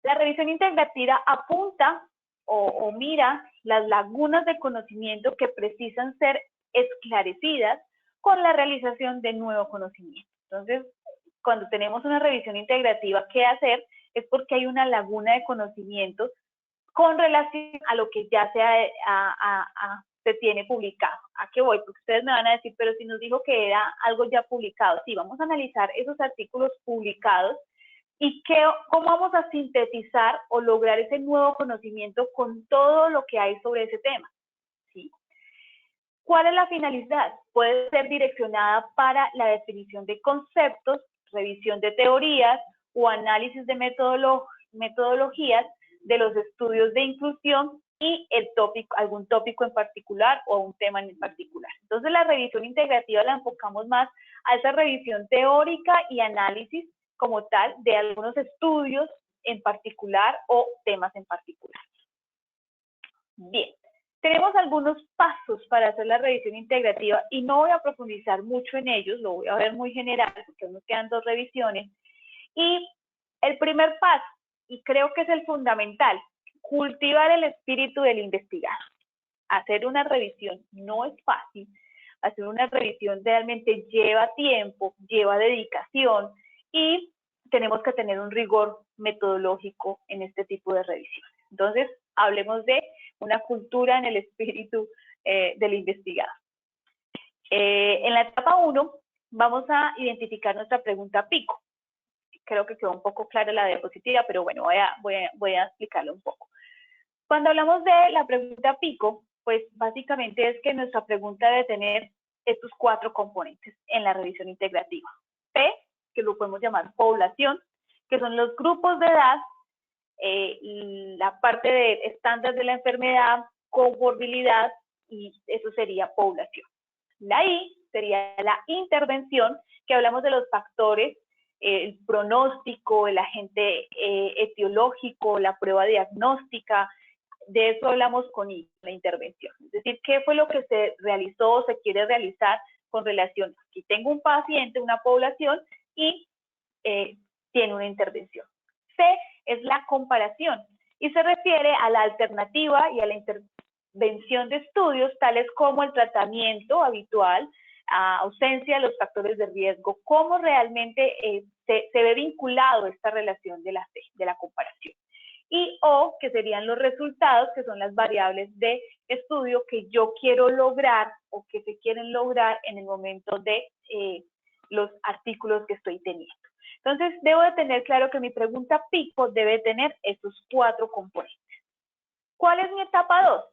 La revisión integrativa apunta o mira las lagunas de conocimiento que precisan ser esclarecidas con la realización de nuevo conocimiento. Entonces, cuando tenemos una revisión integrativa, ¿qué hacer? Es porque hay una laguna de conocimiento con relación a lo que ya se tiene publicado. ¿A qué voy? Porque ustedes me van a decir, pero si nos dijo que era algo ya publicado. Sí, vamos a analizar esos artículos publicados y cómo vamos a sintetizar o lograr ese nuevo conocimiento con todo lo que hay sobre ese tema. ¿Sí? ¿Cuál es la finalidad? Puede ser direccionada para la definición de conceptos, revisión de teorías o análisis de metodologías de los estudios de inclusión y algún tópico en particular o un tema en particular. Entonces, la revisión integrativa la enfocamos más a esa revisión teórica y análisis como tal de algunos estudios en particular o temas en particular. Bien, tenemos algunos pasos para hacer la revisión integrativa y no voy a profundizar mucho en ellos, lo voy a ver muy general porque nos quedan 2 revisiones. Y el primer paso, y creo que es el fundamental, cultivar el espíritu del investigador. Hacer una revisión no es fácil, hacer una revisión realmente lleva tiempo, lleva dedicación y tenemos que tener un rigor metodológico en este tipo de revisiones. Entonces, hablemos de una cultura en el espíritu del investigador. En la etapa 1 vamos a identificar nuestra pregunta pico. Creo que quedó un poco clara la diapositiva, pero bueno, voy a explicarlo un poco. Cuando hablamos de la pregunta pico, pues básicamente es que nuestra pregunta debe tener estos 4 componentes en la revisión integrativa. P, que lo podemos llamar población, que son los grupos de edad, la parte de estándar de la enfermedad, comorbilidad, y eso sería población. La I sería la intervención, que hablamos de los factores, el pronóstico, el agente etiológico, la prueba diagnóstica. De eso hablamos con I, la intervención. Es decir, ¿qué fue lo que se realizó o se quiere realizar con relación? Aquí tengo un paciente, una población, y tiene una intervención. C es la comparación, y se refiere a la alternativa y a la intervención de estudios, tales como el tratamiento habitual, ausencia de los factores de riesgo, cómo realmente se ve vinculado esta relación de la C, de la comparación. Y O, que serían los resultados, que son las variables de estudio que yo quiero lograr o que se quieren lograr en el momento de los artículos que estoy teniendo. Entonces, debo de tener claro que mi pregunta pico debe tener estos 4 componentes. ¿Cuál es mi etapa 2?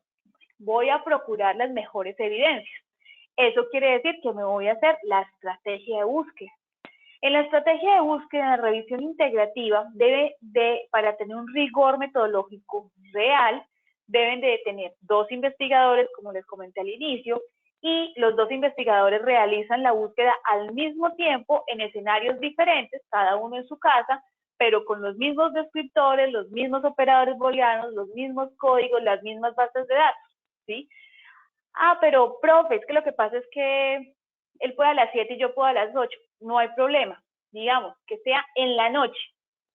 Voy a procurar las mejores evidencias. Eso quiere decir que me voy a hacer la estrategia de búsqueda. En la estrategia de búsqueda, en la revisión integrativa, para tener un rigor metodológico real, deben de tener 2 investigadores, como les comenté al inicio, y los 2 investigadores realizan la búsqueda al mismo tiempo en escenarios diferentes, cada uno en su casa, pero con los mismos descriptores, los mismos operadores booleanos, los mismos códigos, las mismas bases de datos, ¿sí? Pero profe, es que lo que pasa es que él puede a las 7 y yo puedo a las 8. No hay problema. Digamos, que sea en la noche.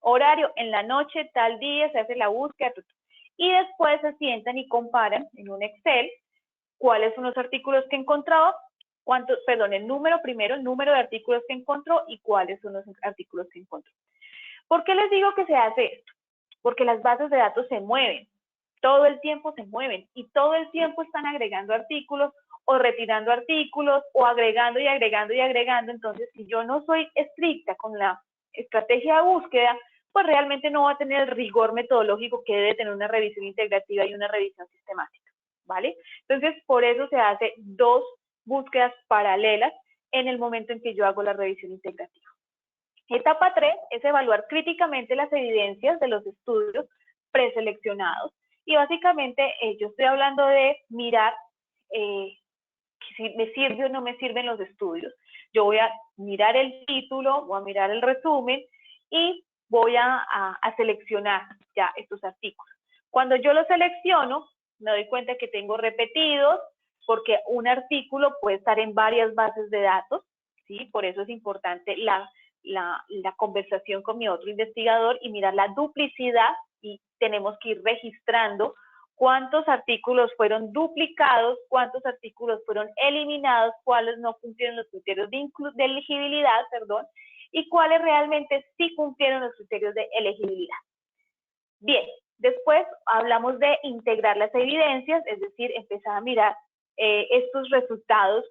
Horario, en la noche, tal día, se hace la búsqueda. Y después se sientan y comparan en un Excel cuáles son los artículos que encontró, el número primero, el número de artículos que encontró y cuáles son los artículos que encontró. ¿Por qué les digo que se hace esto? Porque las bases de datos se mueven. Todo el tiempo se mueven y todo el tiempo están agregando artículos o retirando artículos o agregando y agregando y agregando. Entonces, si yo no soy estricta con la estrategia de búsqueda, pues realmente no va a tener el rigor metodológico que debe tener una revisión integrativa y una revisión sistemática, ¿vale? Entonces, por eso se hace 2 búsquedas paralelas en el momento en que yo hago la revisión integrativa. Etapa 3 es evaluar críticamente las evidencias de los estudios preseleccionados. Y básicamente yo estoy hablando de mirar si me sirve o no me sirven los estudios. Yo voy a mirar el título, voy a mirar el resumen y voy a seleccionar ya estos artículos. Cuando yo los selecciono, me doy cuenta que tengo repetidos, porque un artículo puede estar en varias bases de datos, ¿sí? Por eso es importante la conversación con mi otro investigador y mirar la duplicidad, y tenemos que ir registrando cuántos artículos fueron duplicados, cuántos artículos fueron eliminados, cuáles no cumplieron los criterios de elegibilidad, y cuáles realmente sí cumplieron los criterios de elegibilidad. Bien, después hablamos de integrar las evidencias, es decir, empezar a mirar estos resultados,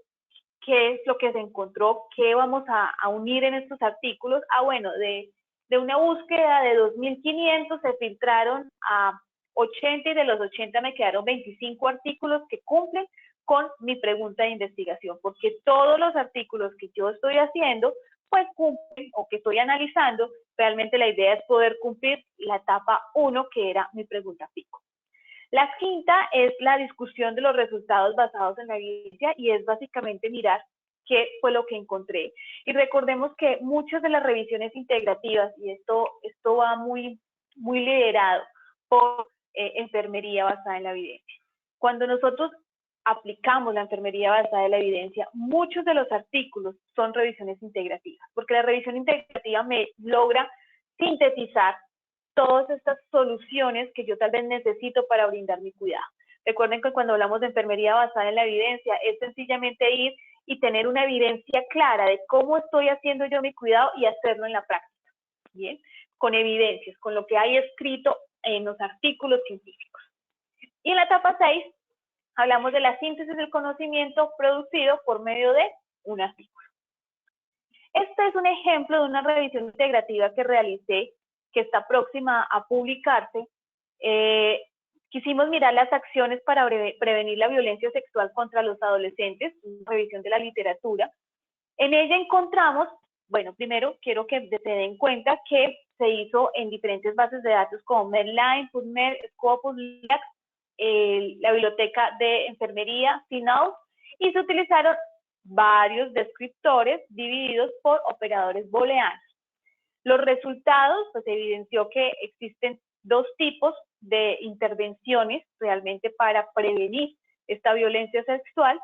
qué es lo que se encontró, qué vamos a unir en estos artículos. Bueno, de una búsqueda de 2.500 se filtraron a 80 y de los 80 me quedaron 25 artículos que cumplen con mi pregunta de investigación, porque todos los artículos que yo estoy haciendo, pues cumplen, o que estoy analizando, realmente la idea es poder cumplir la etapa 1, que era mi pregunta pico. La quinta es la discusión de los resultados basados en la evidencia, y es básicamente mirar qué fue lo que encontré. Y recordemos que muchas de las revisiones integrativas, y esto va muy liderado por enfermería basada en la evidencia. Cuando nosotros aplicamos la enfermería basada en la evidencia, muchos de los artículos son revisiones integrativas, porque la revisión integrativa me logra sintetizar todas estas soluciones que yo tal vez necesito para brindar mi cuidado. Recuerden que cuando hablamos de enfermería basada en la evidencia, es sencillamente ir y tener una evidencia clara de cómo estoy haciendo yo mi cuidado y hacerlo en la práctica, ¿bien? Con evidencias, con lo que hay escrito en los artículos científicos. Y en la etapa 6 hablamos de la síntesis del conocimiento producido por medio de un artículo. Este es un ejemplo de una revisión integrativa que realicé, que está próxima a publicarse. Quisimos mirar las acciones para prevenir la violencia sexual contra los adolescentes, una revisión de la literatura. En ella encontramos, bueno, primero quiero que se den cuenta que se hizo en diferentes bases de datos como Medline, PubMed, Scopus, LIAC, la biblioteca de enfermería, CINAHL, y se utilizaron varios descriptores divididos por operadores booleanos. Los resultados, pues evidenció que existen dos tipos de intervenciones realmente para prevenir esta violencia sexual,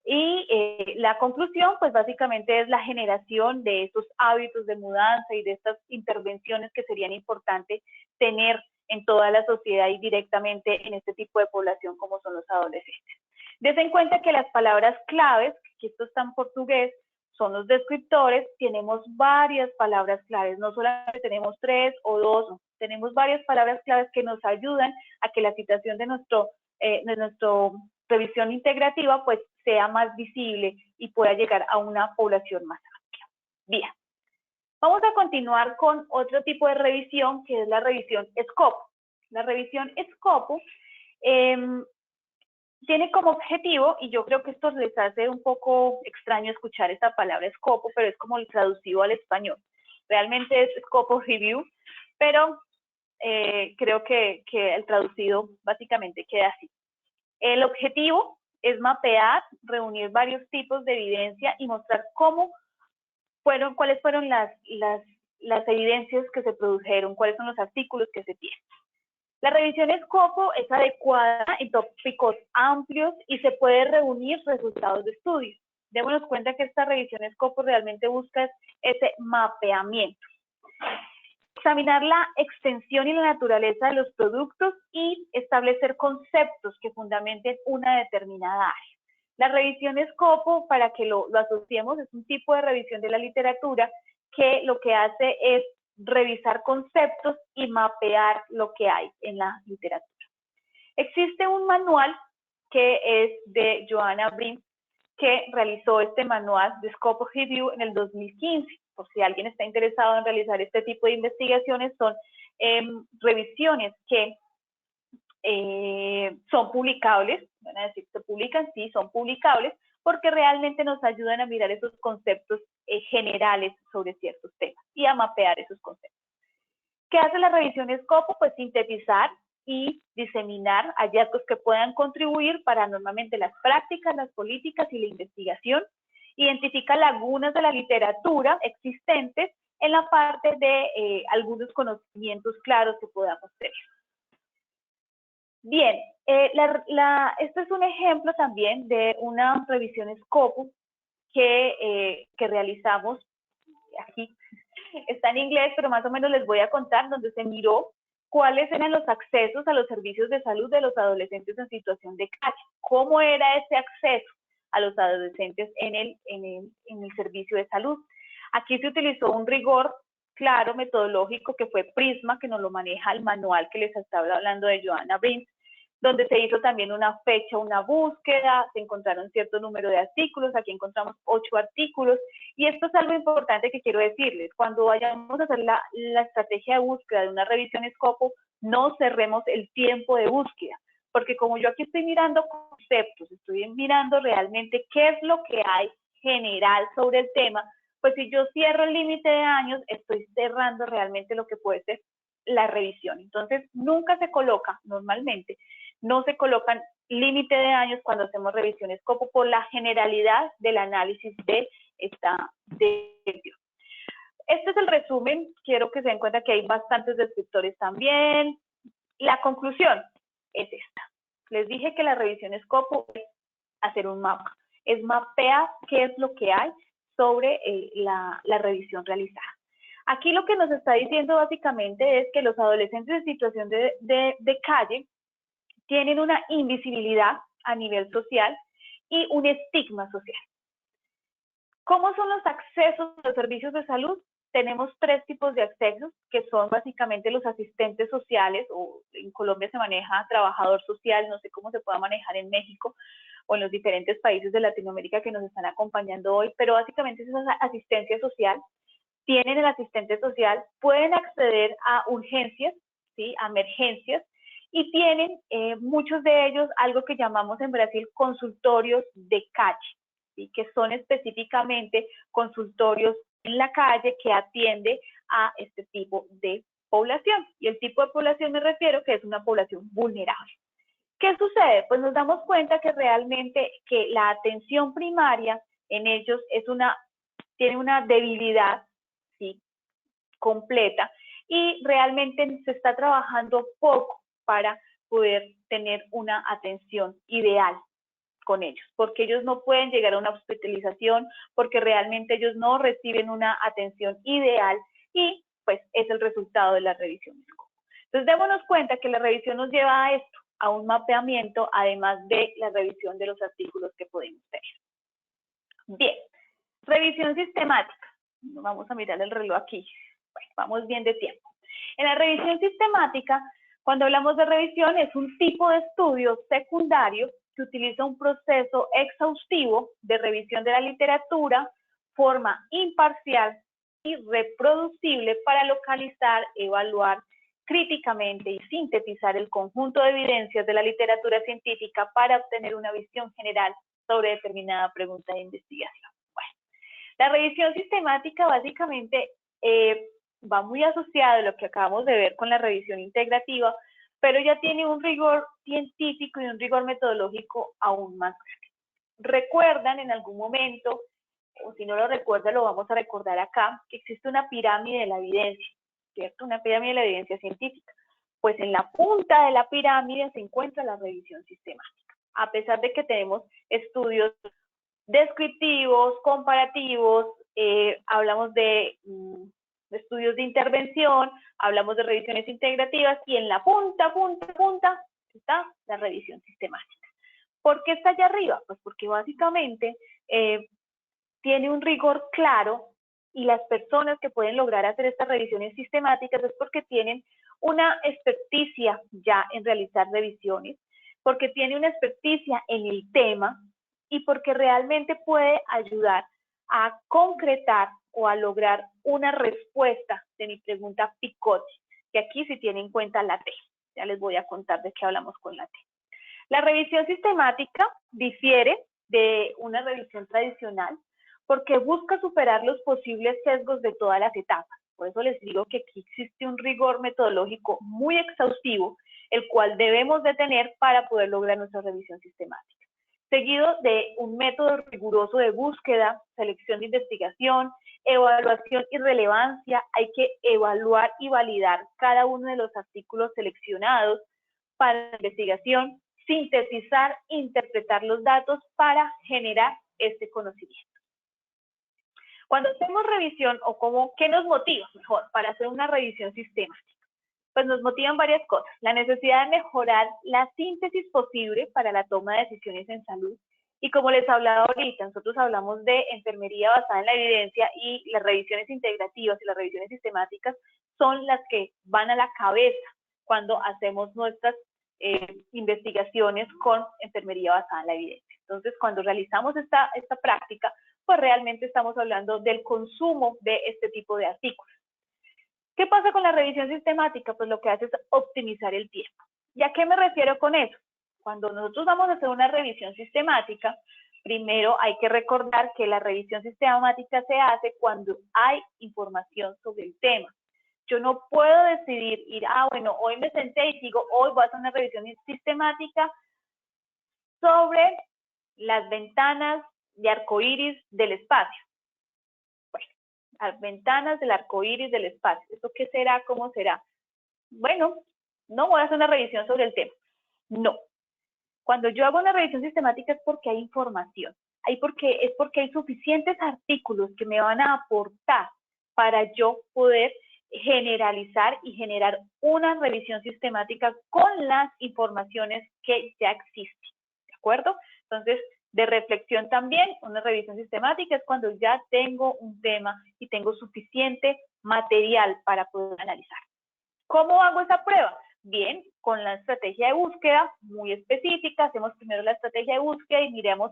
y la conclusión, pues básicamente es la generación de estos hábitos de mudanza y de estas intervenciones que serían importantes tener en toda la sociedad y directamente en este tipo de población como son los adolescentes. Dense en cuenta que las palabras claves, que esto está en portugués, son los descriptores. Tenemos varias palabras claves, no solamente tenemos 3 o 2, tenemos varias palabras claves que nos ayudan a que la situación de nuestra revisión integrativa pues sea más visible y pueda llegar a una población más amplia. Bien, vamos a continuar con otro tipo de revisión, que es la revisión Scopus. La revisión Scopus tiene como objetivo, y yo creo que esto les hace un poco extraño escuchar esta palabra Scopus, pero es como el traducido al español. Realmente es Scopus Review, pero creo que el traducido básicamente queda así. El objetivo es mapear, reunir varios tipos de evidencia y mostrar cuáles fueron las evidencias que se produjeron, cuáles son los artículos que se tienen. La revisión Scopus es adecuada en tópicos amplios y se puede reunir resultados de estudios. Démonos cuenta que esta revisión Scopus realmente busca ese mapeamiento. Examinar la extensión y la naturaleza de los productos y establecer conceptos que fundamenten una determinada área. La revisión Scopus, para que lo asociemos, es un tipo de revisión de la literatura que lo que hace es revisar conceptos y mapear lo que hay en la literatura. Existe un manual que es de Joanna Brim, que realizó este manual de Scopus Review en el 2015. Por si alguien está interesado en realizar este tipo de investigaciones, son revisiones que son publicables, van a decir, se publican, sí, son publicables, porque realmente nos ayudan a mirar esos conceptos generales sobre ciertos temas y a mapear esos conceptos. ¿Qué hace la revisión Scopus? Pues sintetizar y diseminar hallazgos que puedan contribuir para normalmente las prácticas, las políticas y la investigación. Identifica lagunas de la literatura existentes en la parte de algunos conocimientos claros que podamos tener. Bien, este es un ejemplo también de una revisión Scopus que realizamos aquí. Está en inglés, pero más o menos les voy a contar, donde se miró cuáles eran los accesos a los servicios de salud de los adolescentes en situación de calle. ¿Cómo era ese acceso a los adolescentes en el servicio de salud? Aquí se utilizó un rigor claro metodológico que fue Prisma, que nos lo maneja el manual que les estaba hablando de Joanna Brim, donde se hizo también una fecha, una búsqueda, se encontraron cierto número de artículos, aquí encontramos 8 artículos, y esto es algo importante que quiero decirles: cuando vayamos a hacer la estrategia de búsqueda de una revisión Scopus, no cerremos el tiempo de búsqueda, porque como yo aquí estoy mirando conceptos, estoy mirando realmente qué es lo que hay general sobre el tema, pues si yo cierro el límite de años, estoy cerrando realmente lo que puede ser la revisión. Entonces, nunca se coloca, normalmente, no se colocan límite de años cuando hacemos revisiones Scopus por la generalidad del análisis de esta revisión. Este es el resumen, quiero que se den cuenta que hay bastantes descriptores también. La conclusión es esta. Les dije que la revisión Scopus es hacer un mapa, es mapear qué es lo que hay sobre la revisión realizada. Aquí lo que nos está diciendo básicamente es que los adolescentes en situación de calle tienen una invisibilidad a nivel social y un estigma social. ¿Cómo son los accesos a los servicios de salud? tenemos tres tipos de accesos, que son básicamente los asistentes sociales, o en Colombia se maneja trabajador social, no sé cómo se pueda manejar en México o en los diferentes países de Latinoamérica que nos están acompañando hoy, pero básicamente es esa asistencia social. Tienen el asistente social, pueden acceder a urgencias, ¿sí?, a emergencias, y tienen muchos de ellos algo que llamamos en Brasil consultorios de calle, ¿sí?, que son específicamente consultorios en la calle que atiende a este tipo de población. Y el tipo de población me refiero que es una población vulnerable. ¿Qué sucede? Pues nos damos cuenta que realmente que la atención primaria en ellos tiene una debilidad, ¿sí?, completa, y realmente se está trabajando poco para poder tener una atención ideal con ellos, porque ellos no pueden llegar a una hospitalización, porque realmente ellos no reciben una atención ideal, y pues es el resultado de la revisión. Entonces démonos cuenta que la revisión nos lleva a esto, a un mapeamiento, además de la revisión de los artículos que podemos tener. Bien, revisión sistemática. Vamos a mirar el reloj aquí. Bueno, vamos bien de tiempo. En la revisión sistemática, cuando hablamos de revisión, es un tipo de estudio secundario que utiliza un proceso exhaustivo de revisión de la literatura, forma imparcial y reproducible para localizar, evaluar críticamente y sintetizar el conjunto de evidencias de la literatura científica para obtener una visión general sobre determinada pregunta de investigación. Bueno, la revisión sistemática básicamente va muy asociado a lo que acabamos de ver con la revisión integrativa, pero ya tiene un rigor científico y un rigor metodológico aún más grande. ¿Recuerdan en algún momento, o si no lo recuerdan, lo vamos a recordar acá, que existe una pirámide de la evidencia, ¿cierto? Una pirámide de la evidencia científica. Pues en la punta de la pirámide se encuentra la revisión sistemática. A pesar de que tenemos estudios descriptivos, comparativos, hablamos de estudios de intervención, hablamos de revisiones integrativas, y en la punta está la revisión sistemática. ¿Por qué está allá arriba? Pues porque básicamente tiene un rigor claro, y las personas que pueden lograr hacer estas revisiones sistemáticas es porque tienen una experticia ya en realizar revisiones, porque tiene una experticia en el tema, y porque realmente puede ayudar a concretar o a lograr una respuesta de mi pregunta picote, que aquí sí tiene en cuenta la T. Ya les voy a contar de qué hablamos con la T. La revisión sistemática difiere de una revisión tradicional porque busca superar los posibles sesgos de todas las etapas. Por eso les digo que aquí existe un rigor metodológico muy exhaustivo, el cual debemos de tener para poder lograr nuestra revisión sistemática. Seguido de un método riguroso de búsqueda, selección de investigación, evaluación y relevancia. Hay que evaluar y validar cada uno de los artículos seleccionados para la investigación, sintetizar, interpretar los datos para generar este conocimiento. Cuando hacemos revisión, o ¿qué nos motiva mejor para hacer una revisión sistemática? Pues nos motivan varias cosas. La necesidad de mejorar la síntesis posible para la toma de decisiones en salud. Y como les hablaba ahorita, nosotros hablamos de enfermería basada en la evidencia, y las revisiones integrativas y las revisiones sistemáticas son las que van a la cabeza cuando hacemos nuestras investigaciones con enfermería basada en la evidencia. Entonces, cuando realizamos esta práctica, pues realmente estamos hablando del consumo de este tipo de artículos. ¿Qué pasa con la revisión sistemática? Pues lo que hace es optimizar el tiempo. ¿Y a qué me refiero con eso? Cuando nosotros vamos a hacer una revisión sistemática, primero hay que recordar que la revisión sistemática se hace cuando hay información sobre el tema. Yo no puedo decidir bueno, hoy me senté y digo, hoy voy a hacer una revisión sistemática sobre las ventanas de arcoíris del espacio. Bueno, las ventanas del arcoíris del espacio. ¿Esto qué será? ¿Cómo será? Bueno, no voy a hacer una revisión sobre el tema. No. Cuando yo hago una revisión sistemática es porque hay información. Es porque hay suficientes artículos que me van a aportar para yo poder generalizar y generar una revisión sistemática con las informaciones que ya existen. ¿De acuerdo? Entonces, De reflexión también, una revisión sistemática es cuando ya tengo un tema y tengo suficiente material para poder analizar. ¿Cómo hago esa prueba? Bien, con la estrategia de búsqueda muy específica, hacemos primero la estrategia de búsqueda y miremos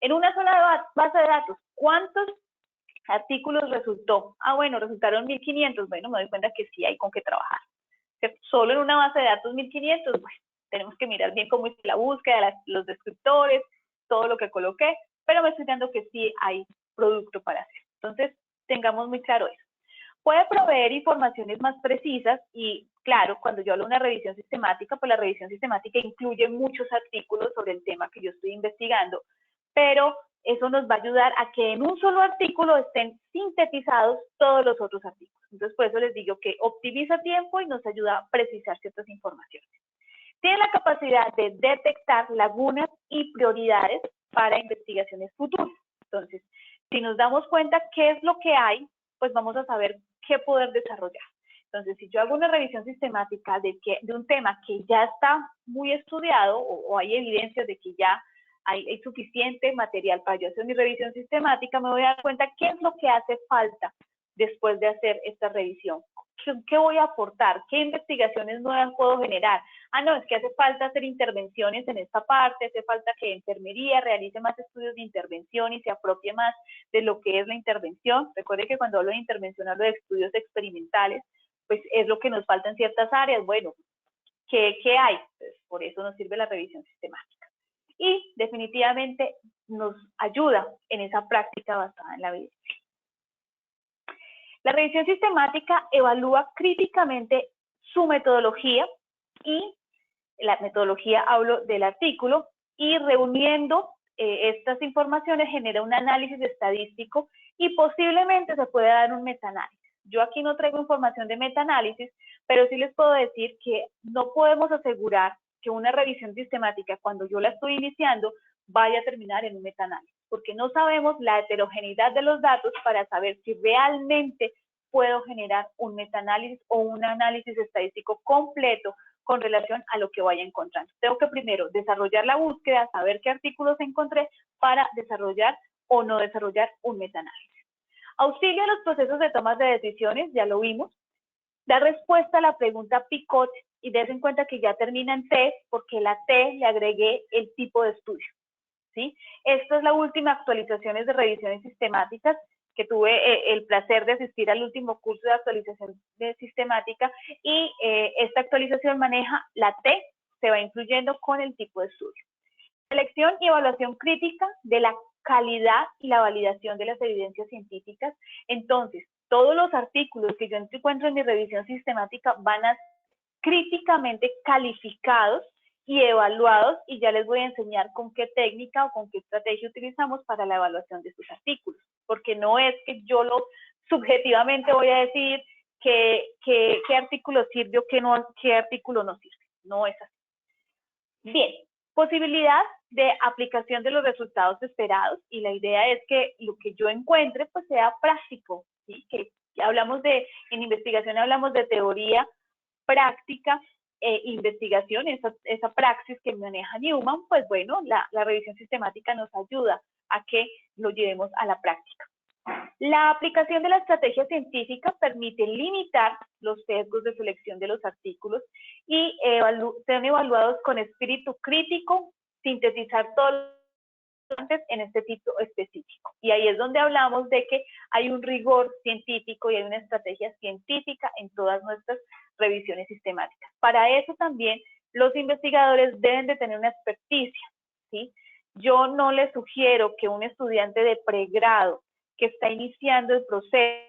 en una sola base de datos, ¿cuántos artículos resultó? Ah, bueno, resultaron 1500, bueno, me doy cuenta que sí hay con qué trabajar. Solo en una base de datos 1500, bueno, tenemos que mirar bien cómo hice la búsqueda, los descriptores, todo lo que coloqué, pero me estoy dando que sí hay producto para hacer. Entonces, tengamos muy claro eso. Puede proveer informaciones más precisas y, claro, cuando yo hablo de una revisión sistemática, pues la revisión sistemática incluye muchos artículos sobre el tema que yo estoy investigando, pero eso nos va a ayudar a que en un solo artículo estén sintetizados todos los otros artículos. Entonces, por eso les digo que optimiza tiempo y nos ayuda a precisar ciertas informaciones. Tiene la capacidad de detectar lagunas y prioridades para investigaciones futuras. Entonces, si nos damos cuenta qué es lo que hay, pues vamos a saber qué poder desarrollar. Entonces, si yo hago una revisión sistemática de un tema que ya está muy estudiado o hay evidencias de que ya hay suficiente material para yo hacer mi revisión sistemática, me voy a dar cuenta qué es lo que hace falta después de hacer esta revisión. ¿Qué voy a aportar? ¿Qué investigaciones nuevas puedo generar? Ah, no, es que hace falta hacer intervenciones en esta parte, hace falta que enfermería realice más estudios de intervención y se apropie más de lo que es la intervención. Recuerde que cuando hablo de intervención hablo de estudios experimentales, pues es lo que nos falta en ciertas áreas. Bueno, ¿qué hay? Pues por eso nos sirve la revisión sistemática. Y definitivamente nos ayuda en esa práctica basada en la evidencia. La revisión sistemática evalúa críticamente su metodología y la metodología hablo del artículo y reuniendo estas informaciones genera un análisis estadístico y posiblemente se pueda dar un metaanálisis. Yo aquí no traigo información de metaanálisis, pero sí les puedo decir que no podemos asegurar que una revisión sistemática, cuando yo la estoy iniciando, vaya a terminar en un metaanálisis, porque no sabemos la heterogeneidad de los datos para saber si realmente puedo generar un metaanálisis o un análisis estadístico completo con relación a lo que vaya encontrando. Tengo que primero desarrollar la búsqueda, saber qué artículos encontré para desarrollar o no desarrollar un metaanálisis. Auxilia a los procesos de toma de decisiones, ya lo vimos. Da respuesta a la pregunta PICOT y des en cuenta que ya termina en T porque la T le agregué el tipo de estudio. ¿Sí? Esta es la última actualización de revisiones sistemáticas que tuve el placer de asistir al último curso de actualización de sistemática y esta actualización maneja la T, se va incluyendo con el tipo de estudio. Selección y evaluación crítica de la calidad y la validación de las evidencias científicas. Entonces, todos los artículos que yo encuentro en mi revisión sistemática van a ser críticamente calificados y evaluados, y ya les voy a enseñar con qué técnica o con qué estrategia utilizamos para la evaluación de sus artículos, porque no es que yo subjetivamente voy a decir qué artículo sirve o qué artículo no sirve, no es así. Bien, posibilidad de aplicación de los resultados esperados, y la idea es que lo que yo encuentre pues sea práctico, ¿sí? Que hablamos en investigación hablamos de teoría, práctica, investigación, esa praxis que maneja Newman, pues bueno, la revisión sistemática nos ayuda a que lo llevemos a la práctica. La aplicación de la estrategia científica permite limitar los sesgos de selección de los artículos y sean evaluados con espíritu crítico, sintetizar todos en este tipo específico. Y ahí es donde hablamos de que hay un rigor científico y hay una estrategia científica en todas nuestras revisiones sistemáticas. Para eso también los investigadores deben de tener una experticia, ¿sí? Yo no les sugiero que un estudiante de pregrado que está iniciando el proceso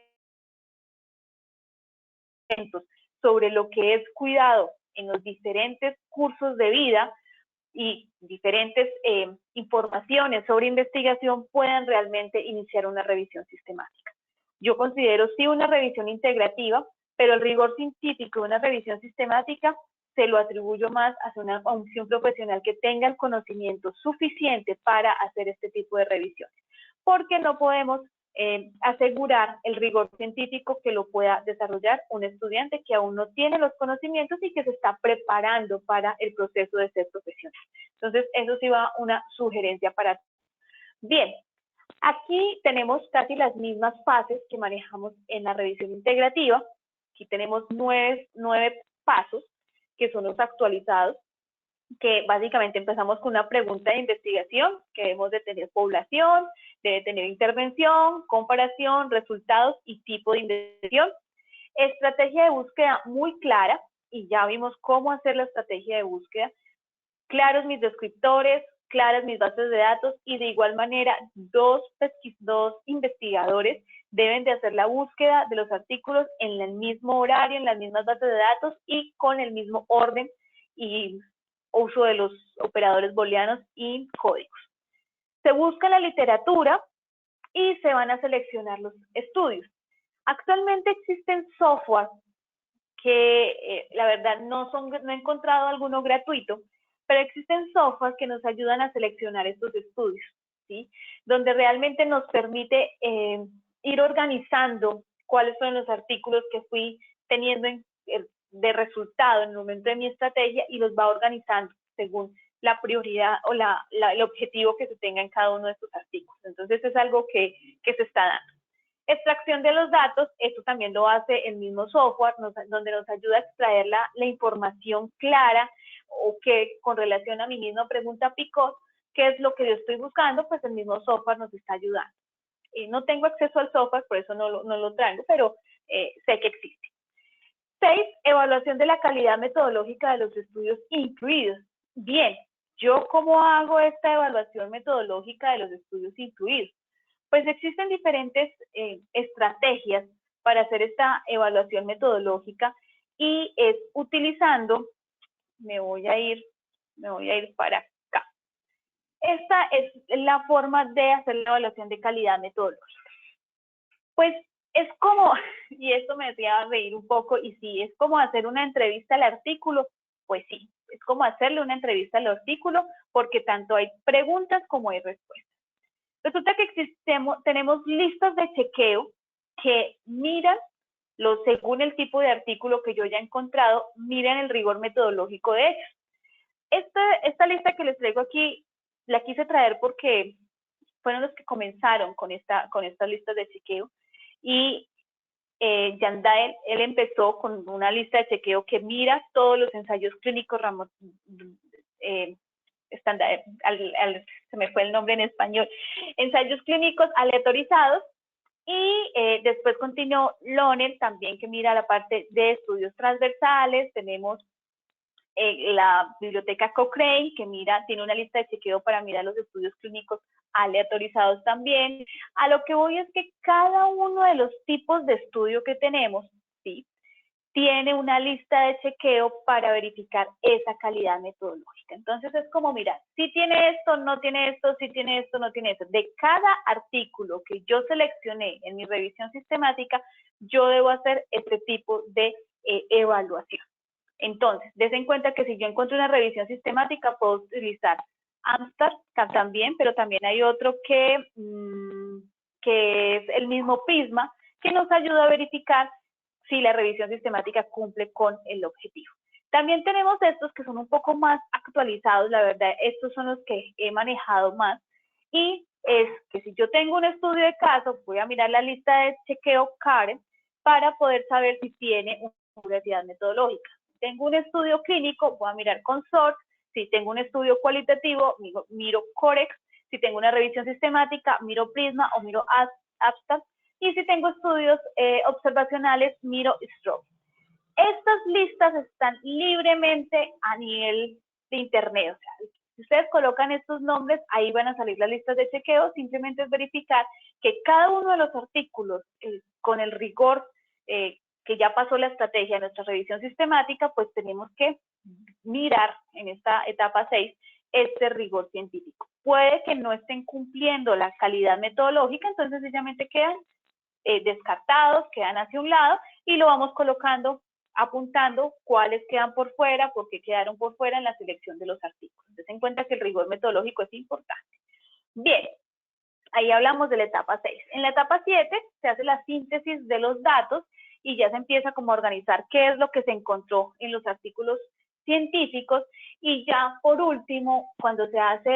sobre lo que es cuidado en los diferentes cursos de vida y diferentes informaciones sobre investigación puedan realmente iniciar una revisión sistemática. Yo considero sí una revisión integrativa, pero el rigor científico de una revisión sistemática se lo atribuyo más a un profesional que tenga el conocimiento suficiente para hacer este tipo de revisiones, porque no podemos asegurar el rigor científico que lo pueda desarrollar un estudiante que aún no tiene los conocimientos y que se está preparando para el proceso de ser profesional. Entonces, eso sí va una sugerencia para Bien, aquí tenemos casi las mismas fases que manejamos en la revisión integrativa. Aquí tenemos nueve pasos, que son los actualizados, que básicamente empezamos con una pregunta de investigación, que debemos de tener población, debe tener intervención, comparación, resultados y tipo de investigación. Estrategia de búsqueda muy clara, y ya vimos cómo hacer la estrategia de búsqueda. Claros mis descriptores, claras mis bases de datos, y de igual manera dos investigadores deben de hacer la búsqueda de los artículos en el mismo horario, en las mismas bases de datos y con el mismo orden y uso de los operadores booleanos y códigos. Se busca la literatura y se van a seleccionar los estudios. Actualmente existen software que la verdad no he encontrado alguno gratuito, pero existen software que nos ayudan a seleccionar estos estudios, ¿sí? Donde realmente nos permite ir organizando cuáles son los artículos que fui teniendo de resultado en el momento de mi estrategia, y los va organizando según la prioridad o el objetivo que se tenga en cada uno de estos artículos. Entonces es algo que se está dando. Extracción de los datos, esto también lo hace el mismo software, donde nos ayuda a extraer la información clara, o que con relación a mi misma pregunta PICOT, ¿qué es lo que yo estoy buscando? Pues el mismo software nos está ayudando. No tengo acceso al software, por eso no lo traigo, pero sé que existe. 6, evaluación de la calidad metodológica de los estudios incluidos. Bien, ¿yo cómo hago esta evaluación metodológica de los estudios incluidos? Pues existen diferentes estrategias para hacer esta evaluación metodológica, y es utilizando, me voy a ir para acá. Esta es la forma de hacer la evaluación de calidad metodológica. Pues es como, y esto me hacía reír un poco, y sí, es como hacer una entrevista al artículo. Pues sí, es como hacerle una entrevista al artículo, porque tanto hay preguntas como hay respuestas. Resulta que tenemos listas de chequeo que miran, según el tipo de artículo que yo ya he encontrado, miran el rigor metodológico de ellos. Esta lista que les traigo aquí, la quise traer porque fueron los que comenzaron con estas listas de chequeo, y Yandael, él empezó con una lista de chequeo que mira todos los ensayos clínicos se me fue el nombre en español, ensayos clínicos aleatorizados, y después continuó Lonel también, que mira la parte de estudios transversales. Tenemos la biblioteca Cochrane, que tiene una lista de chequeo para mirar los estudios clínicos aleatorizados también. A lo que voy es que cada uno de los tipos de estudio que tenemos, ¿sí?, tiene una lista de chequeo para verificar esa calidad metodológica. Entonces es como, mira, si tiene esto, no tiene esto, si tiene esto, no tiene esto. De cada artículo que yo seleccioné en mi revisión sistemática, yo debo hacer este tipo de evaluación. Entonces, des en cuenta que si yo encuentro una revisión sistemática, puedo utilizar Amstar también, pero también hay otro que es el mismo Prisma, que nos ayuda a verificar si la revisión sistemática cumple con el objetivo. También tenemos estos que son un poco más actualizados, la verdad, estos son los que he manejado más, y es que si yo tengo un estudio de caso, voy a mirar la lista de chequeo Karen para poder saber si tiene una universidad metodológica. Si tengo un estudio clínico, voy a mirar Consort. Si tengo un estudio cualitativo, miro Corex. Si tengo una revisión sistemática, miro Prisma o miro Abstract. Y si tengo estudios observacionales, miro Stroke. Estas listas están libremente a nivel de internet. O sea, si ustedes colocan estos nombres, ahí van a salir las listas de chequeo. Simplemente es verificar que cada uno de los artículos, con el rigor que ya pasó la estrategia de nuestra revisión sistemática, pues tenemos que mirar en esta etapa 6 este rigor científico. Puede que no estén cumpliendo la calidad metodológica, entonces sencillamente quedan descartados, quedan hacia un lado, y lo vamos colocando, apuntando cuáles quedan por fuera, porque quedaron por fuera en la selección de los artículos. Entonces, en cuenta que el rigor metodológico es importante. Bien, ahí hablamos de la etapa 6. En la etapa 7 se hace la síntesis de los datos, y ya se empieza como a organizar qué es lo que se encontró en los artículos científicos, y ya por último, cuando se hace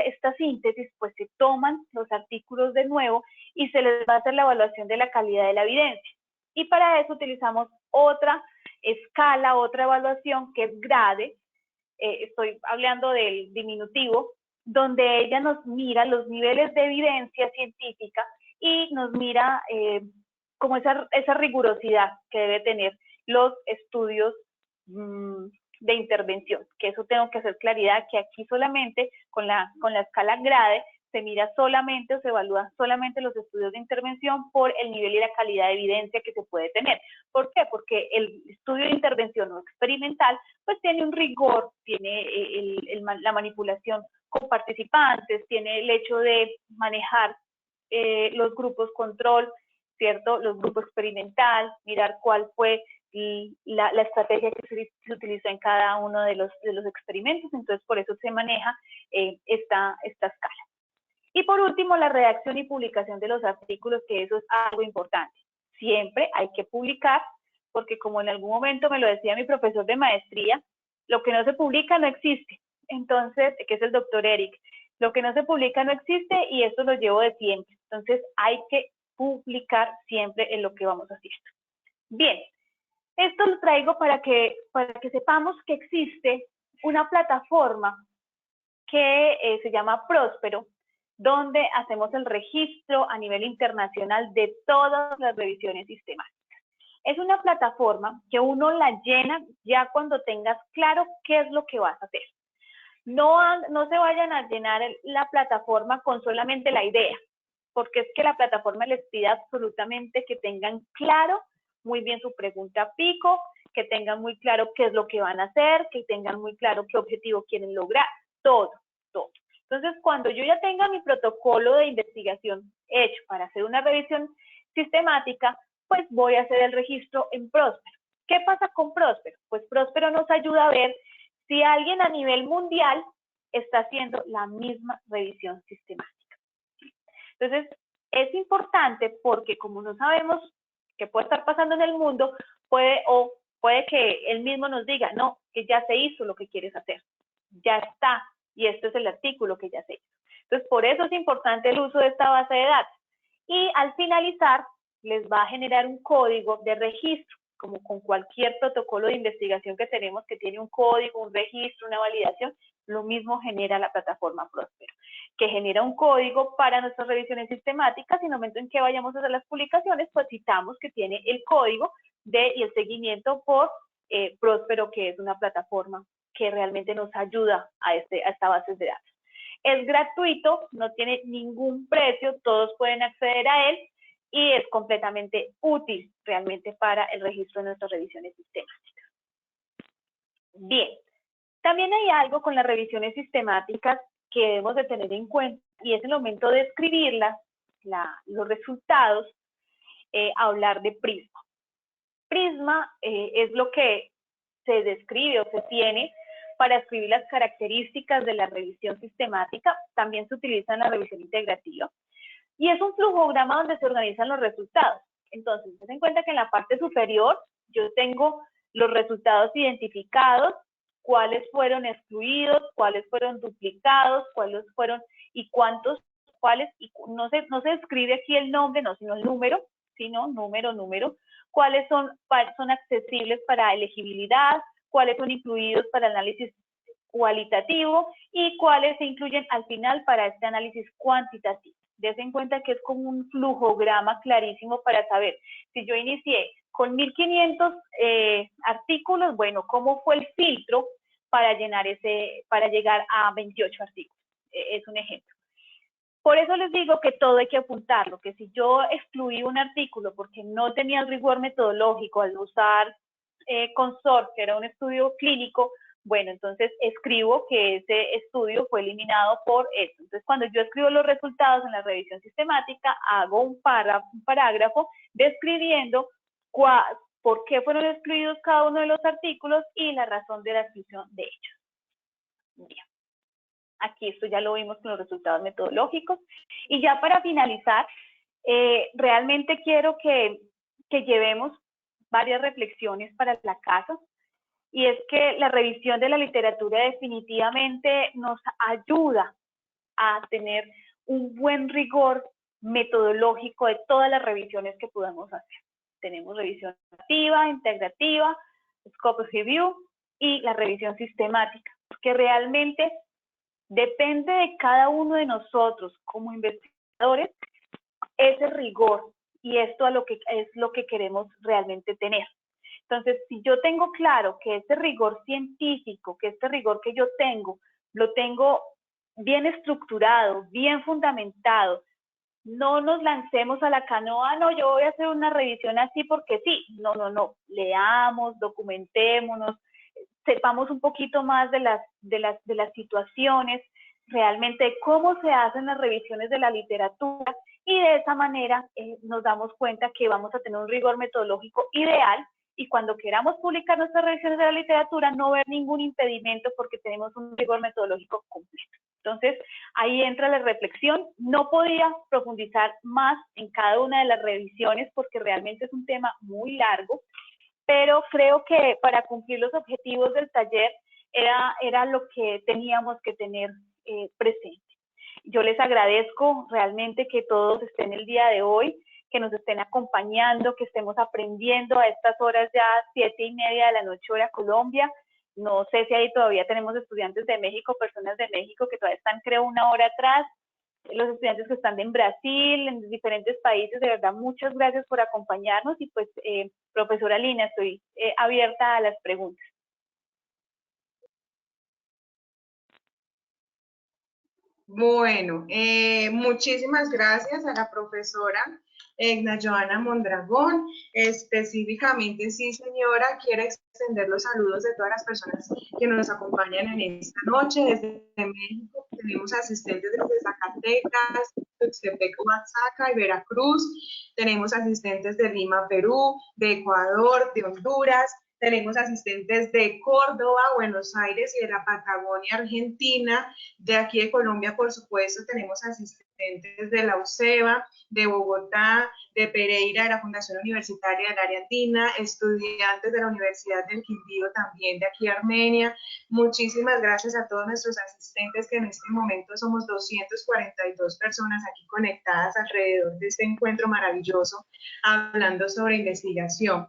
esta síntesis, pues se toman los artículos de nuevo y se les va a hacer la evaluación de la calidad de la evidencia. Y para eso utilizamos otra escala, otra evaluación que es GRADE, estoy hablando del diminutivo, donde ella nos mira los niveles de evidencia científica y nos mira como esa rigurosidad que debe tener los estudios de intervención, que eso tengo que hacer claridad, que aquí solamente con la escala GRADE se mira solamente o se evalúan solamente los estudios de intervención por el nivel y la calidad de evidencia que se puede tener. ¿Por qué? Porque el estudio de intervención o experimental pues tiene un rigor, tiene la manipulación con participantes, tiene el hecho de manejar los grupos control, ¿cierto? Los grupos experimental, mirar cuál fue la estrategia que se utilizó en cada uno de los experimentos, entonces por eso se maneja esta escala. Y por último, la redacción y publicación de los artículos, que eso es algo importante. Siempre hay que publicar, porque como en algún momento me lo decía mi profesor de maestría, lo que no se publica no existe. Entonces, que es el doctor Eric, lo que no se publica no existe y esto lo llevo de siempre. Entonces, hay que publicar siempre en lo que vamos haciendo. Bien, esto lo traigo para que sepamos que existe una plataforma que se llama Próspero, donde hacemos el registro a nivel internacional de todas las revisiones sistemáticas. Es una plataforma que uno la llena ya cuando tengas claro qué es lo que vas a hacer. No se vayan a llenar la plataforma con solamente la idea, porque es que la plataforma les pide absolutamente que tengan claro muy bien su pregunta pico, que tengan muy claro qué es lo que van a hacer, que tengan muy claro qué objetivo quieren lograr, todo. Entonces, cuando yo ya tenga mi protocolo de investigación hecho para hacer una revisión sistemática, pues voy a hacer el registro en Próspero. ¿Qué pasa con Próspero? Pues Próspero nos ayuda a ver si alguien a nivel mundial está haciendo la misma revisión sistemática. Entonces, es importante porque como no sabemos qué puede estar pasando en el mundo, puede que él mismo nos diga, no, que ya se hizo lo que quieres hacer, ya está, y este es el artículo que ya se hizo. Entonces, por eso es importante el uso de esta base de datos. Y al finalizar, les va a generar un código de registro, como con cualquier protocolo de investigación que tenemos que tiene un código, un registro, una validación, lo mismo genera la plataforma Próspero, que genera un código para nuestras revisiones sistemáticas y en el momento en que vayamos a hacer las publicaciones, pues citamos que tiene el código y el seguimiento por Próspero, que es una plataforma que realmente nos ayuda a esta base de datos. Es gratuito, no tiene ningún precio, todos pueden acceder a él y es completamente útil realmente para el registro de nuestras revisiones sistemáticas. Bien, también hay algo con las revisiones sistemáticas que debemos de tener en cuenta y es el momento de escribirlas, los resultados, hablar de Prisma. Prisma es lo que se describe o se tiene para escribir las características de la revisión sistemática. También se utiliza en la revisión integrativa. Y es un flujograma donde se organizan los resultados. Entonces, ten en cuenta que en la parte superior yo tengo los resultados identificados, cuáles fueron excluidos, cuáles fueron duplicados, cuáles fueron y cuántos, cuáles, y no se escribe aquí el nombre, no, sino el número, sino número, cuáles son accesibles para elegibilidad, cuáles son incluidos para análisis cualitativo y cuáles se incluyen al final para este análisis cuantitativo. Dense en cuenta que es como un flujograma clarísimo para saber si yo inicié con 1500 artículos, bueno, cómo fue el filtro para llegar a 28 artículos. Es un ejemplo. Por eso les digo que todo hay que apuntarlo, que si yo excluí un artículo porque no tenía el rigor metodológico al usar Consort, que era un estudio clínico, bueno, entonces escribo que ese estudio fue eliminado por eso. Entonces, cuando yo escribo los resultados en la revisión sistemática, hago un parágrafo describiendo por qué fueron excluidos cada uno de los artículos y la razón de la exclusión de ellos. Bien. Aquí esto ya lo vimos con los resultados metodológicos. Y ya para finalizar, realmente quiero que llevemos varias reflexiones para la casa. y es que la revisión de la literatura definitivamente nos ayuda a tener un buen rigor metodológico de todas las revisiones que podamos hacer. Tenemos revisión activa, integrativa, scope review y la revisión sistemática, que realmente depende de cada uno de nosotros como investigadores ese rigor, y esto es lo que queremos realmente tener. Entonces, si yo tengo claro que este rigor científico, que este rigor que yo tengo, lo tengo bien estructurado, bien fundamentado, no nos lancemos a la canoa, no, yo voy a hacer una revisión así porque sí. No, no, no. Leamos, documentémonos, sepamos un poquito más de las situaciones, realmente cómo se hacen las revisiones de la literatura, y de esa manera nos damos cuenta que vamos a tener un rigor metodológico ideal, y cuando queramos publicar nuestras revisiones de la literatura no ver ningún impedimento porque tenemos un rigor metodológico completo. Entonces, ahí entra la reflexión. No podía profundizar más en cada una de las revisiones porque realmente es un tema muy largo, pero creo que para cumplir los objetivos del taller era lo que teníamos que tener presente. Yo les agradezco realmente que todos estén el día de hoy, que nos estén acompañando, que estemos aprendiendo a estas horas ya 7:30 de la noche, hora Colombia. No sé si ahí todavía tenemos estudiantes de México, personas de México que todavía están, creo, una hora atrás. Los estudiantes que están en Brasil, en diferentes países, de verdad, muchas gracias por acompañarnos. Y pues, profesora Lina, estoy abierta a las preguntas. Bueno, muchísimas gracias a la profesora Egna Joana Mondragón. Específicamente, sí, señora, quiere extender los saludos de todas las personas que nos acompañan en esta noche. Desde México tenemos asistentes desde Zacatecas, Tuxtepec, Oaxaca y Veracruz. Tenemos asistentes de Lima, Perú, de Ecuador, de Honduras. Tenemos asistentes de Córdoba, Buenos Aires y de la Patagonia, Argentina. De aquí de Colombia, por supuesto, tenemos asistentes de la UCEBA, de Bogotá, de Pereira, de la Fundación Universitaria del Área Andina, estudiantes de la Universidad del Quindío, también de aquí Armenia. Muchísimas gracias a todos nuestros asistentes, que en este momento somos 242 personas aquí conectadas alrededor de este encuentro maravilloso, hablando sobre investigación.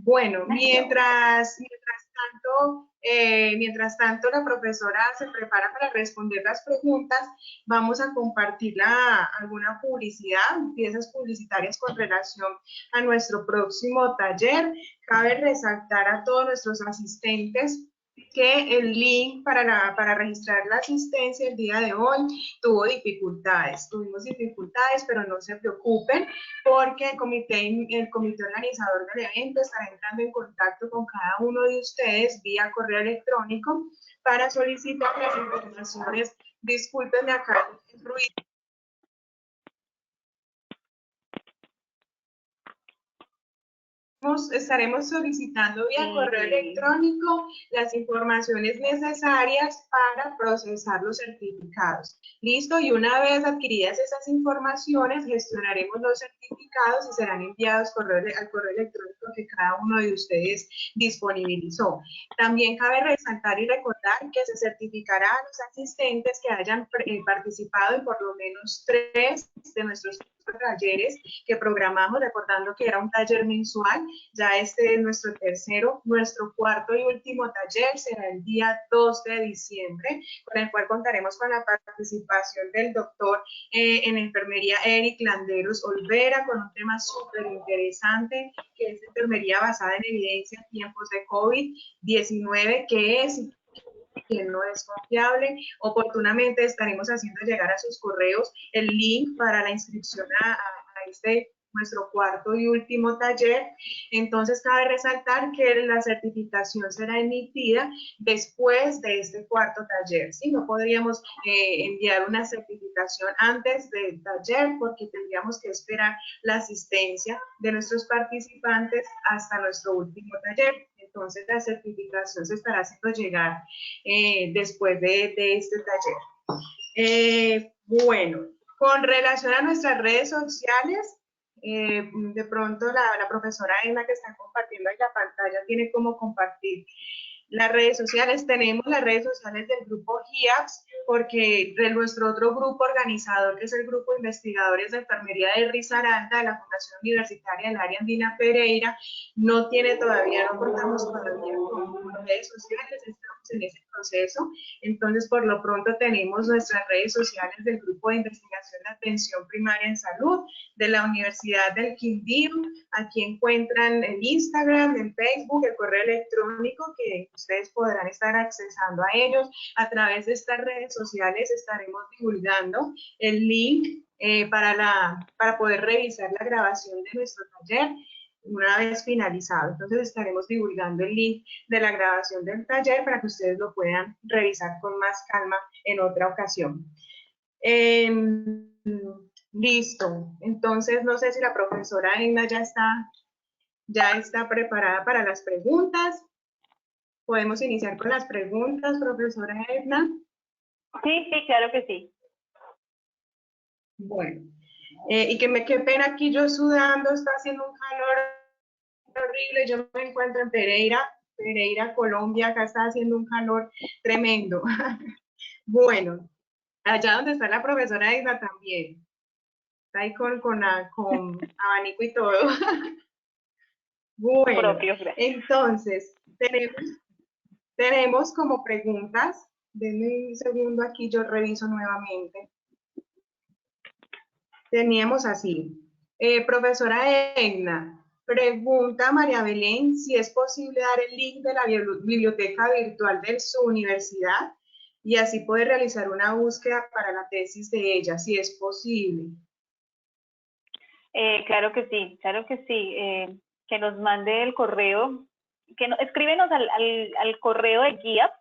Bueno, mientras tanto, la profesora se prepara para responder las preguntas, vamos a compartir alguna publicidad, piezas publicitarias con relación a nuestro próximo taller. Cabe resaltar a todos nuestros asistentes que el link para registrar la asistencia el día de hoy tuvimos dificultades, pero no se preocupen, porque el comité organizador del evento estará entrando en contacto con cada uno de ustedes vía correo electrónico para solicitar las informaciones. Discúlpenme acá el ruido. Estaremos solicitando vía correo electrónico las informaciones necesarias para procesar los certificados. ¿Listo? Y una vez adquiridas esas informaciones, gestionaremos los certificados y serán enviados al correo electrónico que cada uno de ustedes disponibilizó. También cabe resaltar y recordar que se certificará a los asistentes que hayan participado en por lo menos 3 de nuestros talleres que programamos, recordando que era un taller mensual. Ya este es nuestro tercero. Nuestro cuarto y último taller será el día 2 de diciembre, con el cual contaremos con la participación del doctor en enfermería Eric Landeros Olvera, con un tema súper interesante, que es enfermería basada en evidencia en tiempos de COVID-19, que es que no es confiable. Oportunamente estaremos haciendo llegar a sus correos el link para la inscripción a este nuestro cuarto y último taller. Entonces, cabe resaltar que la certificación será emitida después de este cuarto taller. ¿Sí? No podríamos enviar una certificación antes del taller porque tendríamos que esperar la asistencia de nuestros participantes hasta nuestro último taller. Entonces, la certificación se estará haciendo llegar después de este taller. Bueno, con relación a nuestras redes sociales, de pronto la profesora Emma, que está compartiendo ahí la pantalla, tiene cómo compartir Las redes sociales, tenemos las redes sociales del grupo GIAPS, porque de nuestro otro grupo organizador, que es el Grupo de Investigadores de Enfermería de Risaralda, de la Fundación Universitaria del Área Andina Pereira, no tiene todavía, no contamos todavía con redes sociales, estamos en ese proceso. Entonces, por lo pronto tenemos nuestras redes sociales del Grupo de Investigación de Atención Primaria en Salud, de la Universidad del Quindío. Aquí encuentran el Instagram, el Facebook, el correo electrónico, que ustedes podrán estar accesando a ellos. A través de estas redes sociales estaremos divulgando el link para poder revisar la grabación de nuestro taller una vez finalizado. Entonces estaremos divulgando el link de la grabación del taller para que ustedes lo puedan revisar con más calma en otra ocasión. Listo. Entonces, no sé si la profesora Egna ya está preparada para las preguntas. ¿Podemos iniciar con las preguntas, profesora Edna? Sí, sí, claro que sí. Bueno, y qué pena aquí yo sudando, está haciendo un calor horrible. Yo me encuentro en Pereira, Colombia, acá está haciendo un calor tremendo. Bueno, allá donde está la profesora Edna también. Está ahí con abanico y todo. Bueno, entonces, tenemos como preguntas. Denme un segundo aquí, yo reviso nuevamente. Teníamos así. Profesora Egna, pregunta María Belén si es posible dar el link de la biblioteca virtual de su universidad y así poder realizar una búsqueda para la tesis de ella, si es posible. Claro que sí, claro que sí. Que nos mande el correo, escríbenos al correo de guía.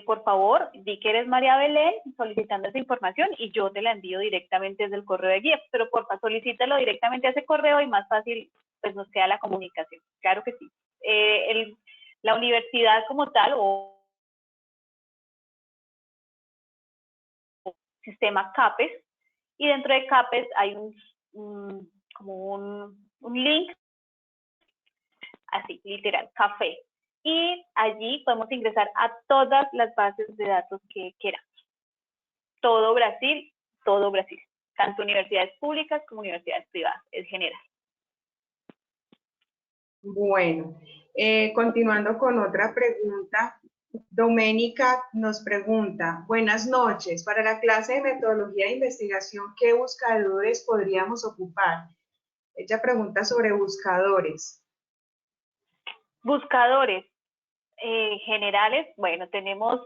Por favor, di que eres María Belén solicitando esa información y yo te la envío directamente desde el correo de guía, pero porfa, solicítalo directamente a ese correo y más fácil pues nos queda la comunicación. Claro que sí. La universidad como tal o sistema CAPES, y dentro de CAPES hay como un link, así, literal, café. Y allí podemos ingresar a todas las bases de datos que queramos. Todo Brasil, tanto universidades públicas como universidades privadas, es general. Bueno, continuando con otra pregunta, Doménica nos pregunta, buenas noches, para la clase de metodología de investigación, ¿qué buscadores podríamos ocupar? Ella pregunta sobre buscadores. Buscadores generales, bueno, tenemos